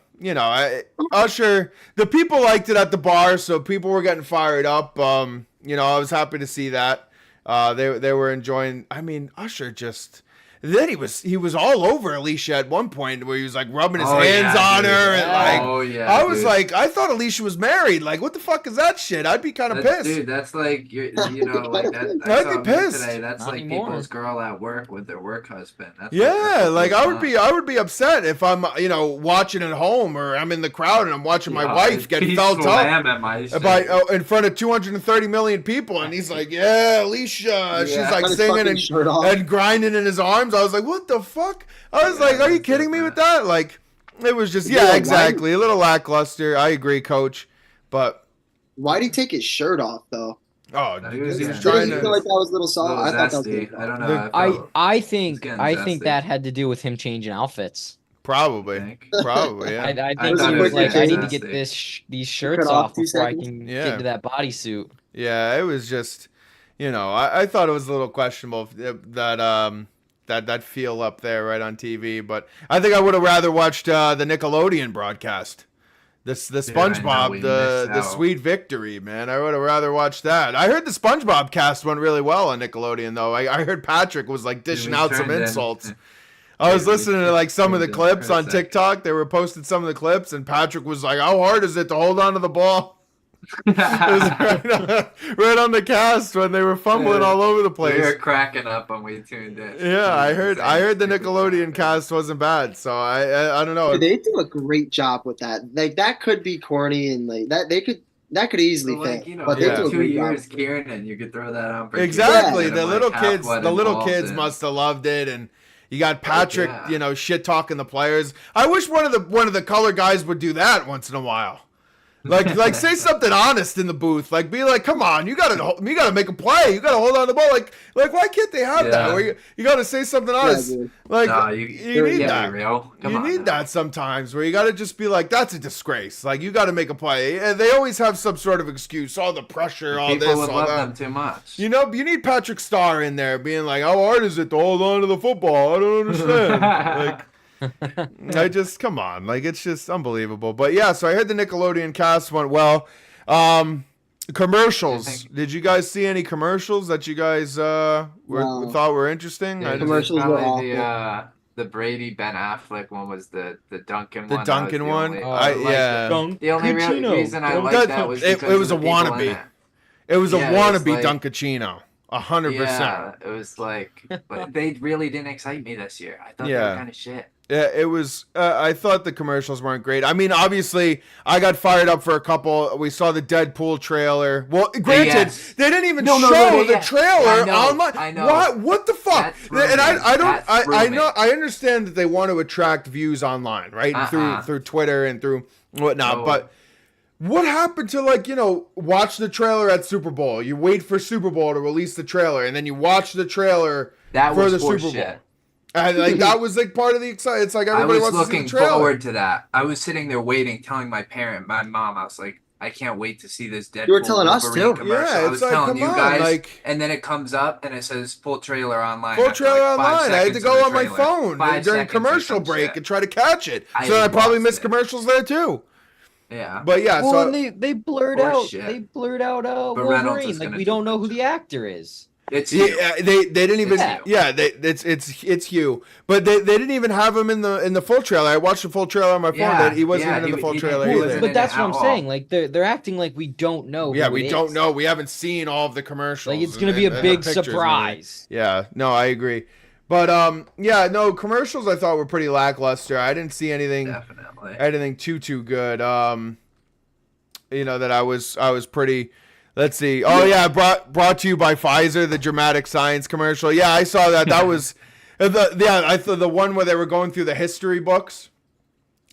the people liked it at the bar, so people were getting fired up. I was happy to see that. They were enjoying, I mean, Usher just... Then he was all over Alicia at one point where he was like rubbing his hands on her and I was like, I thought Alicia was married. Like, what the fuck is that shit? I'd be kind of pissed. Dude, that's like like that. I'd be pissed today. That's Not like anymore. people's girl at work with their work husband. That's I would be upset if I'm watching at home or I'm in the crowd and I'm watching my wife get felt up in front of 230 million people and he's like, yeah, Alicia. She's like singing and grinding in his arms. I was like, what the fuck? I was like, are you kidding me with that? Like, it was just, exactly. A little lackluster. I agree, coach. But why did he take his shirt off, though? Oh, he was Did he feel like that was a little soft? I thought that was zesty. good. I don't know. I think zesty. that had to do with him changing outfits. Probably, yeah. I think I he thought it was was like, I need to zesty. get these shirts Cut off off 2 before I seconds. can Yeah. get into that bodysuit. Yeah, it was just, I thought it was a little questionable that feel up there right on TV, but I think I would have rather watched the Nickelodeon broadcast. The SpongeBob, the Sweet Victory, man. I would have rather watched that. I heard the SpongeBob cast went really well on Nickelodeon, though. I heard Patrick was like dishing out some insults. I was listening to like some of the clips on TikTok. They were posting some of the clips, and Patrick was like, "How hard is it to hold on to the ball?" It was right on the cast when they were fumbling all over the place. We were cracking up when we tuned in. Yeah, I heard the Nickelodeon cast wasn't bad, so I don't know. They do a great job with that. Like that could be corny and like that could easily Like, fit. But they do a 2 great job. years, Kieran, you could throw that on. For Exactly. Kieran, The and, little like, half kids, what the little involved kids in. must have loved it, and you got Patrick, yeah. Shit talking the players. I wish one of the color guys would do that once in a while. Like say something honest in the booth. Like be like, come on, you gotta make a play. You gotta hold on to the ball. Like why can't they have that? Where you gotta say something honest. dude. Like No, you you need can't that. be real. Come You on need now. that sometimes where you gotta just be like, that's a disgrace. Like you gotta make a play. And they always have some sort of excuse. All the pressure, all People this, would all love that. them too much. You need Patrick Starr in there being like, how hard is it to hold on to the football? I don't understand. I just, come on. Like, it's just unbelievable. But yeah, so I heard the Nickelodeon cast went well. Commercials. Did you guys see any commercials that you guys thought were interesting? Yeah, Commercials were probably awful. the Brady Ben Affleck one was the Duncan The one. Duncan one? The Yeah. only reason I liked that was because it was of a the people in wannabe. it. It was a Yeah, it was wannabe like- Dunkachino. 100%. Yeah, it was like, but they really didn't excite me this year. I thought they Yeah. were kind of shit. Yeah, it was. I thought the commercials weren't great. I mean, obviously, I got fired up for a couple. We saw the Deadpool trailer. Well, granted, Yes. they didn't even No, show the yeah. trailer I know, online. I know. What the fuck? That threw And me. I don't. That threw I me. know. I understand that they want to attract views online, right? Through Twitter and through whatnot. No. But what happened to watch the trailer at Super Bowl? You wait for Super Bowl to release the trailer, and then you watch the trailer That for was the Super Bowl. horseshit. And that was part of the excitement. It's like I everybody was wants to see looking the trailer. forward to that. I was sitting there waiting, telling my mom, I was like, I can't wait to see this Deadpool. You were telling us, Wolverine too. Commercial. Yeah, I it's was like, telling come you on, guys, like- and then it comes up and it says full trailer online. Full after, trailer like, 5 online. I had to seconds go of the on my trailer. phone 5 during seconds or commercial some break shit. and try to catch it. I So I probably lost missed it. commercials there too. Yeah. But yeah, Well, so and they blurred Horse out shit. they blurred out But Reynolds Wolverine. is Like gonna we do don't a know good who the job. actor is. It's Hugh. yeah, they didn't even It's yeah it's Hugh, but they didn't even have him in the full trailer. I watched the full trailer on my phone. Yeah, That he wasn't yeah, even in the full he trailer didn't- he Well, wasn't either. but in that's it what at I'm all. saying. Like they're acting like we don't know. Yeah, who we it don't is. know. We haven't seen all of the commercials. Like it's gonna be and a the big pictures and everything. surprise. Yeah, no, I agree. But yeah, no, commercials I thought were pretty lackluster. I didn't see anything too good. That I was pretty. Let's see. Oh yeah, brought to you by Pfizer, the dramatic science commercial. Yeah, I saw that. That was I thought the one where they were going through the history books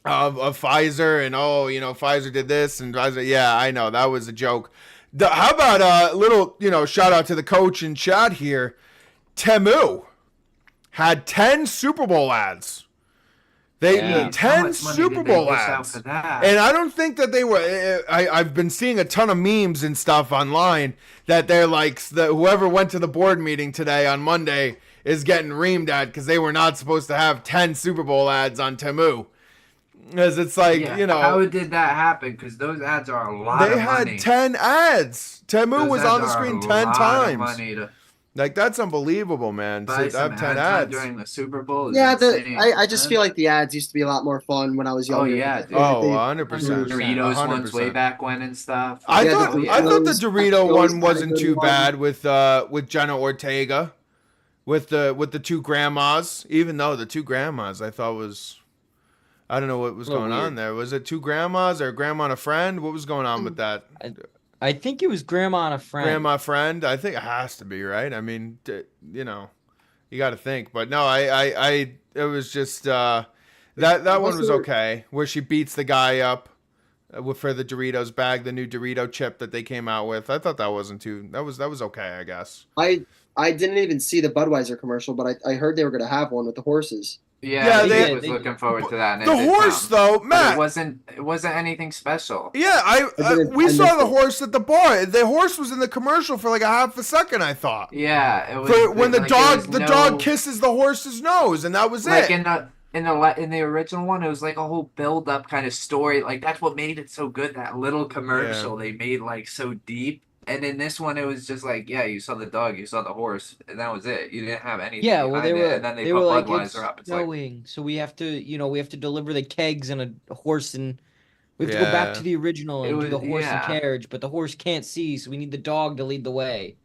of Pfizer and Pfizer did this and Pfizer. Yeah, I know that was a joke. How about a little shout out to the coach in chat here. Temu had 10 Super Bowl ads. They Yeah. 10 Super Bowl ads, For that? and I don't think that they were. I've been seeing a ton of memes and stuff online that they're like whoever went to the board meeting today on Monday is getting reamed at because they were not supposed to have 10 Super Bowl ads on Temu. Because it's like how did that happen? Because those ads are a lot they of had money. 10 ads. Temu Those was ads on the are screen a 10 lot of times. money to Like that's unbelievable, man. buy To some have 10 ad time ads. during the Super Bowl. Is Yeah, insane, I just man. feel like the ads used to be a lot more fun when I was Oh, younger. yeah, dude. Oh, They- 100%. Doritos ones 100%. way back when and stuff. I Yeah, thought the I thought the Doritos- Dorito those one kinda wasn't good too ones. bad with Jenna Ortega, with the two grandmas. Even though the two grandmas I thought was, I don't know what was A little going on weird. there. Was it two grandmas or grandma and a friend? What was going on with that? I think it was Grandma and a friend. Grandma friend. I think it has to be right. I mean, you got to think. But no, I it was just that one was okay. Where she beats the guy up. For the Doritos bag, the new Dorito chip that they came out with, I thought that wasn't too. That was okay, I guess. I didn't even see the Budweiser commercial, but I heard they were going to have one with the horses. Yeah, Yeah, they- he was looking forward to that. And The it did horse, come. though, But Matt. it wasn't anything special. Yeah, didn't- we I saw missed the it. horse at the bar. The horse was in the commercial for like a half a second, I thought. Yeah, it was For when the like, there was dog no- kisses the horse's nose, and that was like it. in the original one, it was like a whole build up kind of story. Like that's what made it so good. That little commercial they made like so deep. And in this one, it was just like, yeah, you saw the dog, you saw the horse, and that was it. You didn't have anything. Yeah, well, behind they it. were And then they they put were like Budweiser it's up. It's like, snowing, so we have to deliver the kegs and a horse, and we have to go back Yeah. to the original It and do the was- horse yeah. and carriage, but the horse can't see, so we need the dog to lead the way.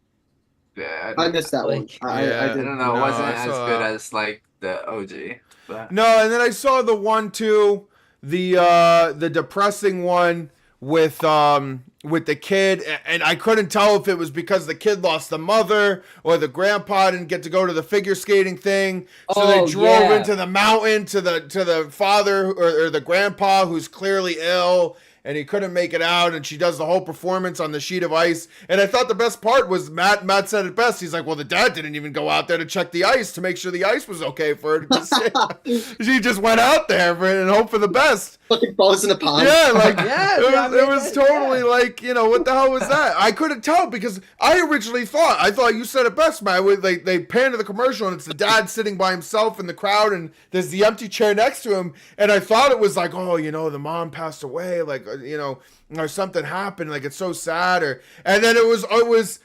yeah, I missed that one. Like- I Yeah. I did. don't know. It No, wasn't I as saw- good as like the OG. But No, and then I saw the one too, the depressing one with the kid, and I couldn't tell if it was because the kid lost the mother or the grandpa didn't get to go to the figure skating thing, so they Oh, drove yeah. into the mountain to the father or the grandpa who's clearly ill. And he couldn't make it out, and she does the whole performance on the sheet of ice. And I thought the best part was Matt said it best. He's like, well, the dad didn't even go out there to check the ice to make sure the ice was okay for her to sit. She just went out there and hope for the best. Fucking balls in a pond. Yeah, like Yeah, it yeah, was, it was yeah. totally like, what the hell was that? I couldn't tell because I originally thought you said it best, Matt. They pan to the commercial and it's the dad sitting by himself in the crowd and there's the empty chair next to him, and I thought it was like, oh, the mom passed away, like or something happened, like it's so sad, and then it was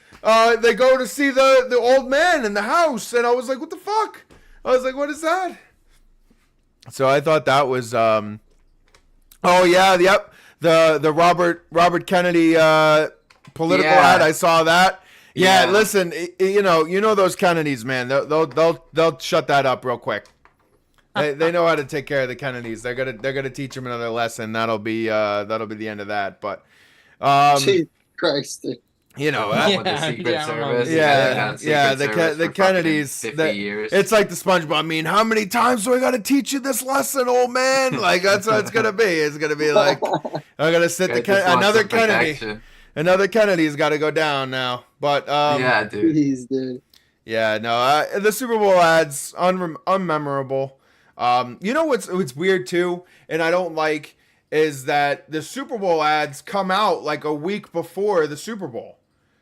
they go to see the old man in the house, and I was like, what the fuck? I was like, what is that? So I thought that was oh yeah, yep. The Robert Kennedy political Yeah. ad. I saw that. Yeah, Yeah. listen, you know those Kennedys, man. They'll shut that up real quick. They know how to take care of the Kennedys. They're gonna teach them another lesson. That'll be the end of that. But Jesus Christ, dude. with the Yeah, Secret yeah, I don't know. Service. Yeah, they've been yeah, Secret the Service for fucking Kennedys. 50 years. It's like the SpongeBob. I mean, how many times do I got to teach you this lesson, old man? Like that's what it's gonna be. It's gonna be like I'm gonna sit Guy just wants another some Kennedy. protection. Another Kennedy's got to go down now. But Yeah, dude. Jeez, dude. yeah, no, the Super Bowl ads unmemorable. What's weird too, and I don't like, is that the Super Bowl ads come out like a week before the Super Bowl.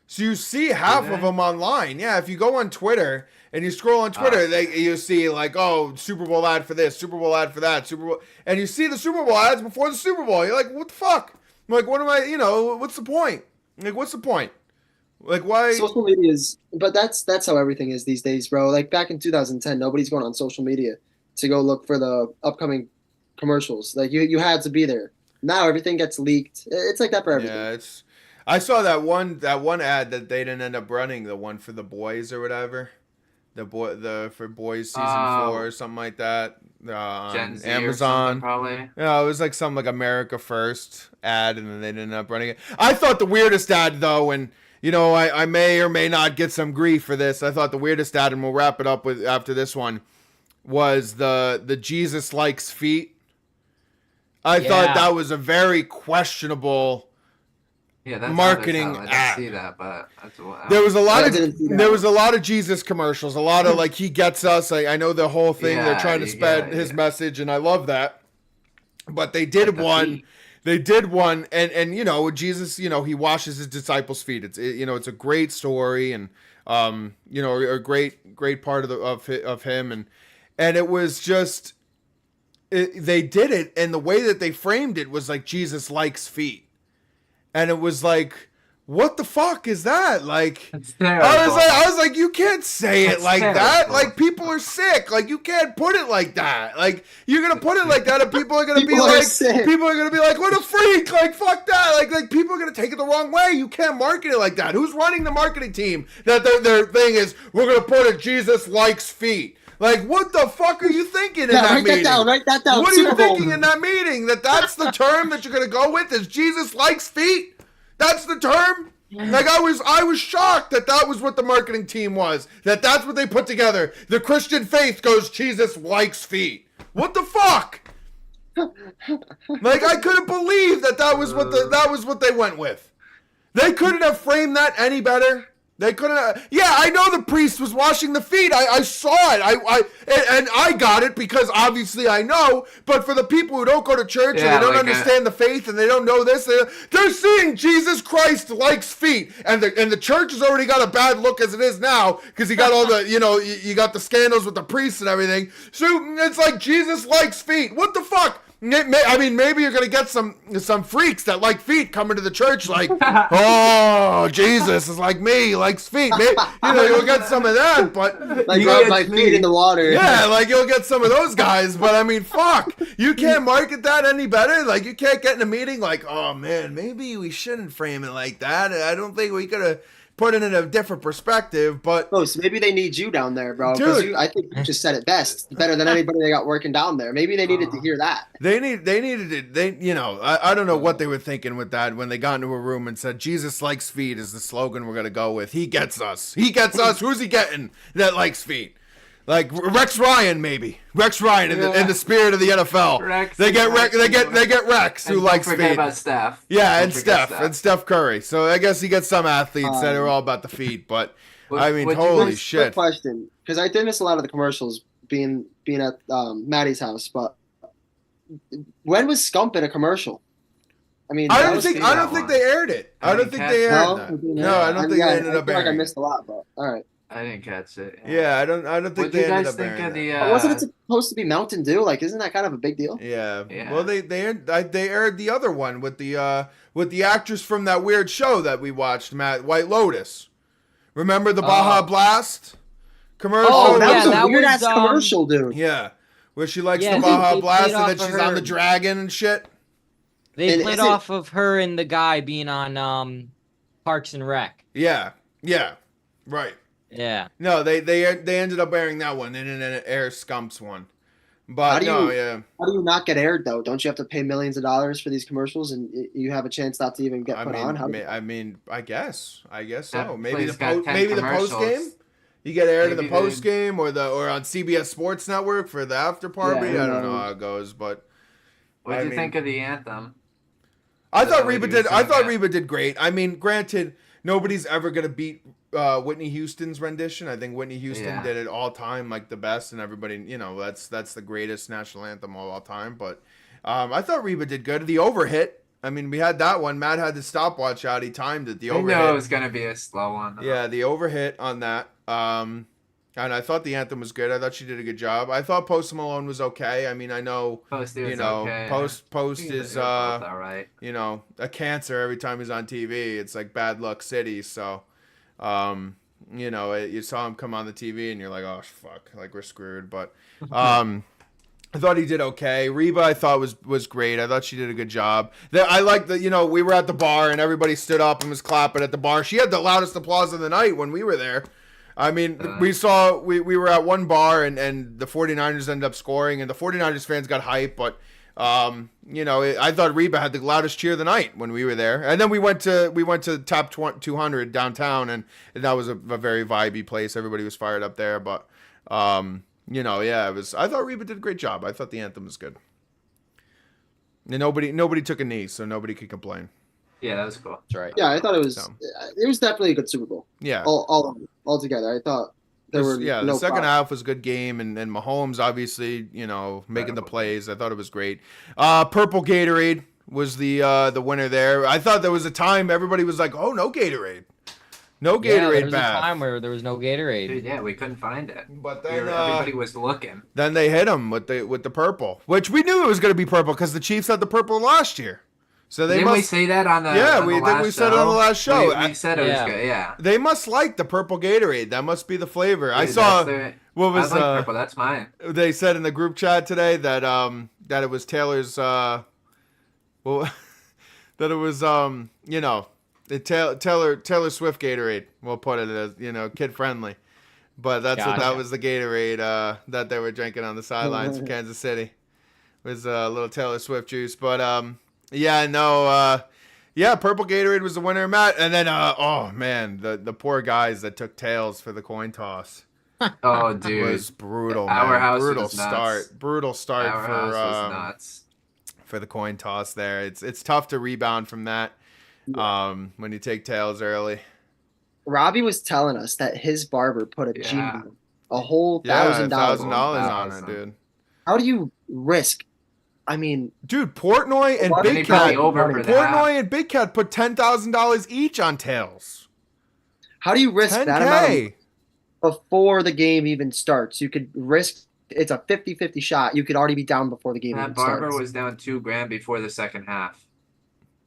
So you see half of them online. Yeah, if you go on Twitter and you scroll on Twitter, you see like, oh, Super Bowl ad for this, Super Bowl ad for that, Super Bowl, and you see the Super Bowl ads before the Super Bowl. You're like, what the fuck? I'm like, what am I? What's the point? Like, what's the point? Like, why? Social media is, but that's how everything is these days, bro. Like back in 2010, nobody's going on social media to go look for the upcoming commercials. Like you had to be there. Now everything gets leaked. It's like that for everything. Yeah, it's. I saw that one ad that they didn't end up running, the one for the boys or whatever, for boys season 4 or something like that. On Amazon, probably. Yeah, it was like some like America First ad, and then they didn't end up running it. I thought the weirdest ad though, and I may or may not get some grief for this. I thought the weirdest ad, and we'll wrap it up with after this one, was the Jesus likes feet. I thought that was a very questionable. Yeah, that's marketing I ad. didn't see that, but there was a lot of Jesus commercials, a lot of like he gets us. I know the whole thing. They're trying to spread his message, and I love that. But they did one. They did one, and Jesus, he washes his disciples' feet. It's a great story, and a great part of him, and it was just they did it, and the way that they framed it was like Jesus likes feet. And it was like, what the fuck is that? Like, I was like, you can't say it like that. Like, people are sick. Like, you can't put it like that. Like, you're gonna put it like that, and people are gonna be like, what a freak. Like, fuck that. Like people are gonna take it the wrong way. You can't market it like that. Who's running the marketing team? That their thing is, we're gonna put it, Jesus likes feet. Like, what the fuck are you thinking in that meeting? Write that down. What are you thinking in that meeting? That's the term that you're gonna go with? Is Jesus likes feet? That's the term? Like, I was shocked that was what the marketing team was. That's what they put together. The Christian faith goes, Jesus likes feet. What the fuck? Like, I couldn't believe that was what they went with. They couldn't have framed that any better. They couldn't. Yeah, I know the priest was washing the feet. I saw it. And I got it because obviously I know. But for the people who don't go to church and they don't understand the faith and they don't know this, they're seeing Jesus Christ likes feet, and the church has already got a bad look as it is now because you got all the you got the scandals with the priests and everything. So it's like Jesus likes feet. What the fuck? I mean, maybe you're gonna get some freaks that like feet coming to the church, like, oh, Jesus is like me, likes feet. Maybe, you'll get some of that, but like rub my feet in the water. Yeah, like you'll get some of those guys. But I mean, fuck, you can't market that any better. Like, you can't get in a meeting like, oh man, maybe we shouldn't frame it like that. I don't think we could have put it in a different perspective, but so maybe they need you down there, bro. Dude, I think you just said it best, better than anybody they got working down there. Maybe they needed to hear that. They needed it. I don't know what they were thinking with that when they got into a room and said, Jesus likes feet is the slogan we're going to go with. He gets us. He gets us. Who's he getting that likes feet? Like Rex Ryan, maybe Rex Ryan in the spirit of the NFL. They get Rex who likes feet. About Steph. Yeah, and Steph Curry. So I guess you get some athletes that are all about the feet. But I mean, holy shit. Quick question, because I did miss a lot of the commercials being at Maddie's house. But when was Scump in a commercial? I mean, I don't think they aired it. I don't think they aired that. No, I don't think they ended up airing it. I missed a lot, but all right. I didn't catch it. Yeah, I don't think they ended up airing it. Wasn't it supposed to be Mountain Dew? Like, isn't that kind of a big deal? Yeah. Well, they aired the other one with the actress from that weird show that we watched, Matt, White Lotus. Remember the Baja Blast commercial? Oh, that was a weird ass commercial, dude. Yeah, where she likes the Baja Blast and then she's on the dragon and shit. They played off of her and the guy being on Parks and Rec. Yeah, right. Yeah. No, they ended up airing that one. They didn't air Scump's one. But how do you not get aired though? Don't you have to pay millions of dollars for these commercials, and you have a chance not to even get put on? I guess so. Maybe the post game. You get aired in the post game or on CBS Sports Network for the after party. I don't know how it goes, but what did you think of the anthem? I thought Reba did great. I mean, granted, nobody's ever gonna beat Whitney Houston's rendition. I think Whitney Houston did it all time, like the best, and everybody, that's the greatest national anthem of all time. But I thought Reba did good. The overhit, I mean, we had that one. Matt had the stopwatch out. He timed it. The I overhit. know it was gonna be a slow one. Though. Yeah, the overhit on that. And I thought the anthem was good. I thought she did a good job. I thought Post Malone was okay. I mean, I know Post is you know okay. Post He's is both all right. you know, a cancer every time he's on TV. It's like bad luck city. So, you know, you saw him come on the TV and you're like, oh fuck, like we're screwed. But I thought he did okay. Reba, I thought was great. I thought she did a good job. I like that. You know, we were at the bar and everybody stood up and was clapping at the bar. She had the loudest applause of the night when we were there. I mean, we were at one bar and the 49ers ended up scoring and the 49ers fans got hype, but you know, I thought Reba had the loudest cheer of the night when we were there. And then we went to Top 200 downtown and that was a very vibey place. Everybody was fired up there, but you know, yeah, I thought Reba did a great job. I thought the anthem was good. And nobody took a knee, so nobody could complain. Yeah, that was cool. That's right. Yeah, I thought it was definitely a good Super Bowl. Yeah. All together. I thought the second half was a good game, and Mahomes obviously, you know, making the plays. I thought it was great. Purple Gatorade was the winner there. I thought there was a time everybody was like, "Oh, no Gatorade, no Gatorade." There was bath. a time where there was no Gatorade. Dude, yeah, we couldn't find it. But then Everybody was looking. Then they hit him with the purple, which we knew it was going to be purple because the Chiefs had the purple last year. So Didn't we say that on the we said it on the last show. We said it was good, yeah. They must like the purple Gatorade. That must be the flavor. Dude, I saw what was I like purple. That's mine. They said in the group chat today that that it was Taylor's that it was you know, the Taylor Swift Gatorade. We'll put it as, you know, kid friendly. But that was the Gatorade that they were drinking on the sidelines of Kansas City. It was a little Taylor Swift juice, but yeah, no, Purple Gatorade was the winner, Matt. And then, oh man, the poor guys that took tails for the coin toss. Oh, dude, it was brutal. Our house brutal was start. Nuts. Brutal start Our house was nuts. For the coin toss. There, it's tough to rebound from that. When you take tails early. Robbie was telling us that his barber put a whole $1,000 on it, dude. How do you risk? I mean, dude, Portnoy and Big Cat put $10,000 each on tails. How do you risk 10K? that amount before the game even starts? You could risk it's a 50-50 shot. You could already be down before the game even starts. That barber was down $2,000 before the second half.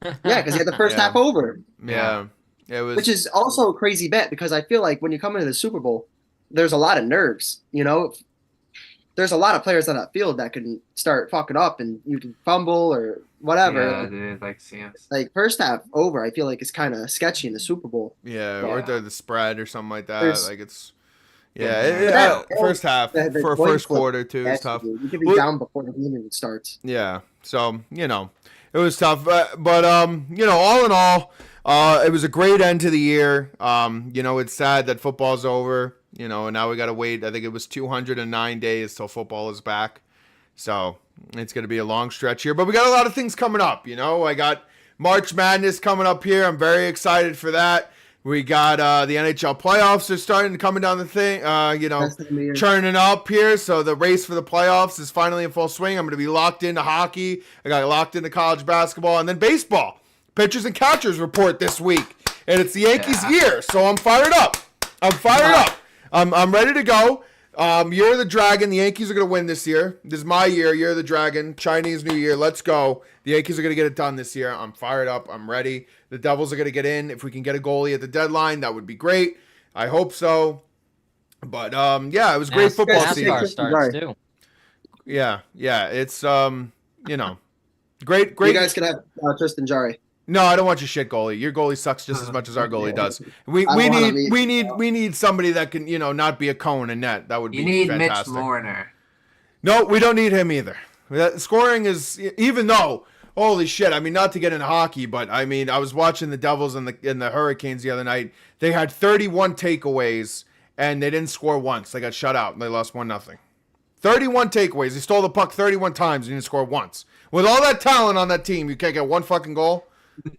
Yeah, because he had the first half over. Yeah, it was. Which is also a crazy bet because I feel like when you come into the Super Bowl, there's a lot of nerves. You know, there's a lot of players on that field that can start fucking up and you can fumble or whatever. Yeah, dude, like first half over, I feel like it's kind of sketchy in the Super Bowl. Yeah, or the spread or something like that. Like it's. First half for first quarter too is tough. You could be down before the game even starts. Yeah, so you know, it was tough, but you know, all in all, it was a great end to the year. You know, it's sad that football's over. You know, and now we got to wait. I think it was 209 days till football is back. So it's going to be a long stretch here. But we got a lot of things coming up. You know, I got March Madness coming up here. I'm very excited for that. We got the NHL playoffs are starting coming down the thing, you know, churning up here. So the race for the playoffs is finally in full swing. I'm going to be locked into hockey. I got locked into college basketball and then baseball. Pitchers and catchers report this week. And it's the Yankees' year. So I'm fired up. I'm ready to go. Year of the Dragon. The Yankees are going to win this year. This is my year. Year of the Dragon. Chinese New Year. Let's go. The Yankees are going to get it done this year. I'm fired up. I'm ready. The Devils are going to get in. If we can get a goalie at the deadline, that would be great. I hope so. But, yeah, it was great football season. Starts too. Yeah. It's, you know, great. You guys can have Tristan Jarry. No, I don't want your shit goalie. Your goalie sucks just as much as our goalie does. We need somebody that can, you know, not be a cone and net. That would be fantastic. Mitch Marner. No, we don't need him either. Scoring is, even though, holy shit, I mean, not to get into hockey, but I mean, I was watching the Devils and the Hurricanes the other night. They had 31 takeaways and they didn't score once. They got shut out and they lost 1-0. 31 takeaways. They stole the puck 31 times and didn't score once. With all that talent on that team, you can't get one fucking goal.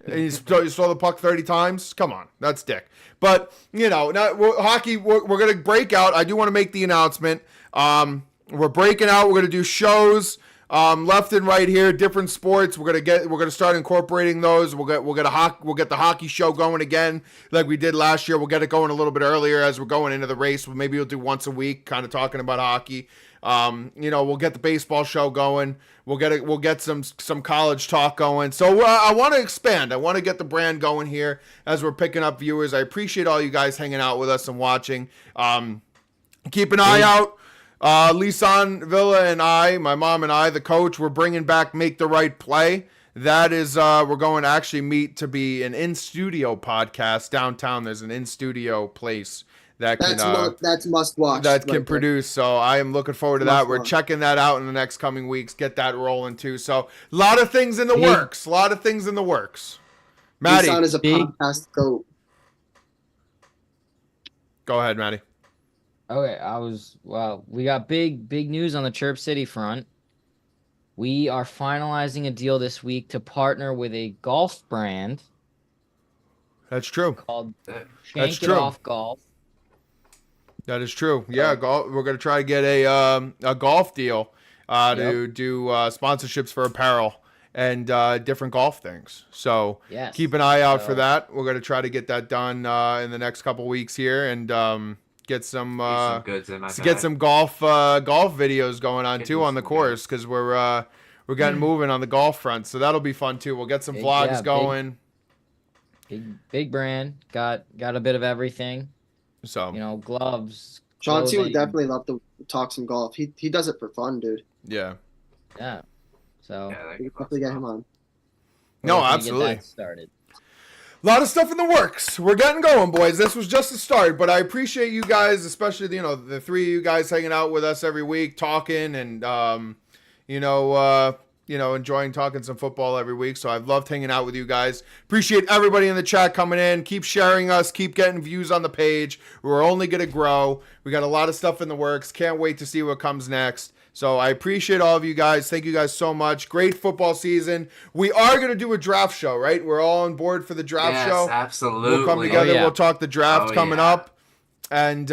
And you stole the puck 30 times? Come on. That's dick. But, you know, now, hockey, we're going to break out. I do want to make the announcement. We're breaking out. We're going to do shows left and right here, different sports. We're gonna start incorporating those. We'll get the hockey show going again, like we did last year. We'll get it going a little bit earlier as we're going into the race. Maybe we'll do once a week, kind of talking about hockey. We'll get the baseball show going. We'll get some college talk going. So I want to expand. I want to get the brand going here as we're picking up viewers. I appreciate all you guys hanging out with us and watching. Keep an eye out. Lisan Villa and I, my mom and I, the coach, we're bringing back Make the Right Play. That is, we're going to actually meet to be an in-studio podcast downtown. There's an in-studio place that's must watch. That can produce. So I am looking forward to that. We're checking that out in the next coming weeks. Get that rolling too. So a lot of things in the works. Maddie, Lisan is a podcast goat. Go ahead, Maddie. Okay, we got big news on the Chirp City front. We are finalizing a deal this week to partner with a golf brand. That's true. Called Shank It Off Golf. That is true. Yeah, we're going to try to get a golf deal to do sponsorships for apparel and different golf things. So keep an eye out for that. We're going to try to get that done in the next couple weeks here and get some golf videos going on too on the course because we're getting moving on the golf front. So that'll be fun too. We'll get some vlogs going. Big brand. Got a bit of everything. So gloves. Chauncey would definitely love to talk some golf. He does it for fun, dude. Yeah. So we can definitely get him on. No, absolutely. Get that started. A lot of stuff in the works. We're getting going, boys. This was just the start, but I appreciate you guys, especially the three of you guys hanging out with us every week, talking and enjoying talking some football every week. So I've loved hanging out with you guys. Appreciate everybody in the chat coming in. Keep sharing us. Keep getting views on the page. We're only going to grow. We got a lot of stuff in the works. Can't wait to see what comes next. So I appreciate all of you guys. Thank you guys so much. Great football season. We are going to do a draft show, right? We're all on board for the draft show. Yes, absolutely. We'll come together. We'll talk the draft coming up. And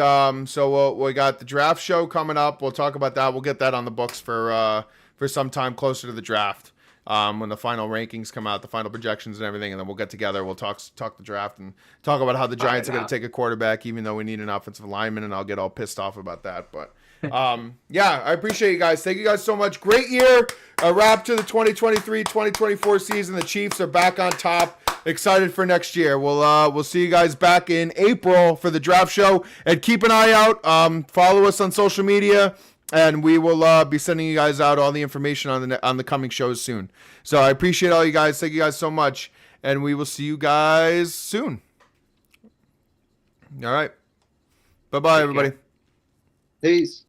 so we got the draft show coming up. We'll talk about that. We'll get that on the books for some time closer to the draft. When the final rankings come out, the final projections and everything, and then we'll get together. We'll talk the draft and talk about how the Giants are going to take a quarterback, even though we need an offensive lineman, and I'll get all pissed off about that. But I appreciate you guys. Thank you guys so much. Great year. A wrap to the 2023-2024 season. The Chiefs are back on top. Excited for next year. We'll see you guys back in April for the draft show, and keep an eye out. Follow us on social media. And we will be sending you guys out all the information on the coming shows soon. So I appreciate all you guys. Thank you guys so much. And we will see you guys soon. All right. Bye-bye, everybody. Peace.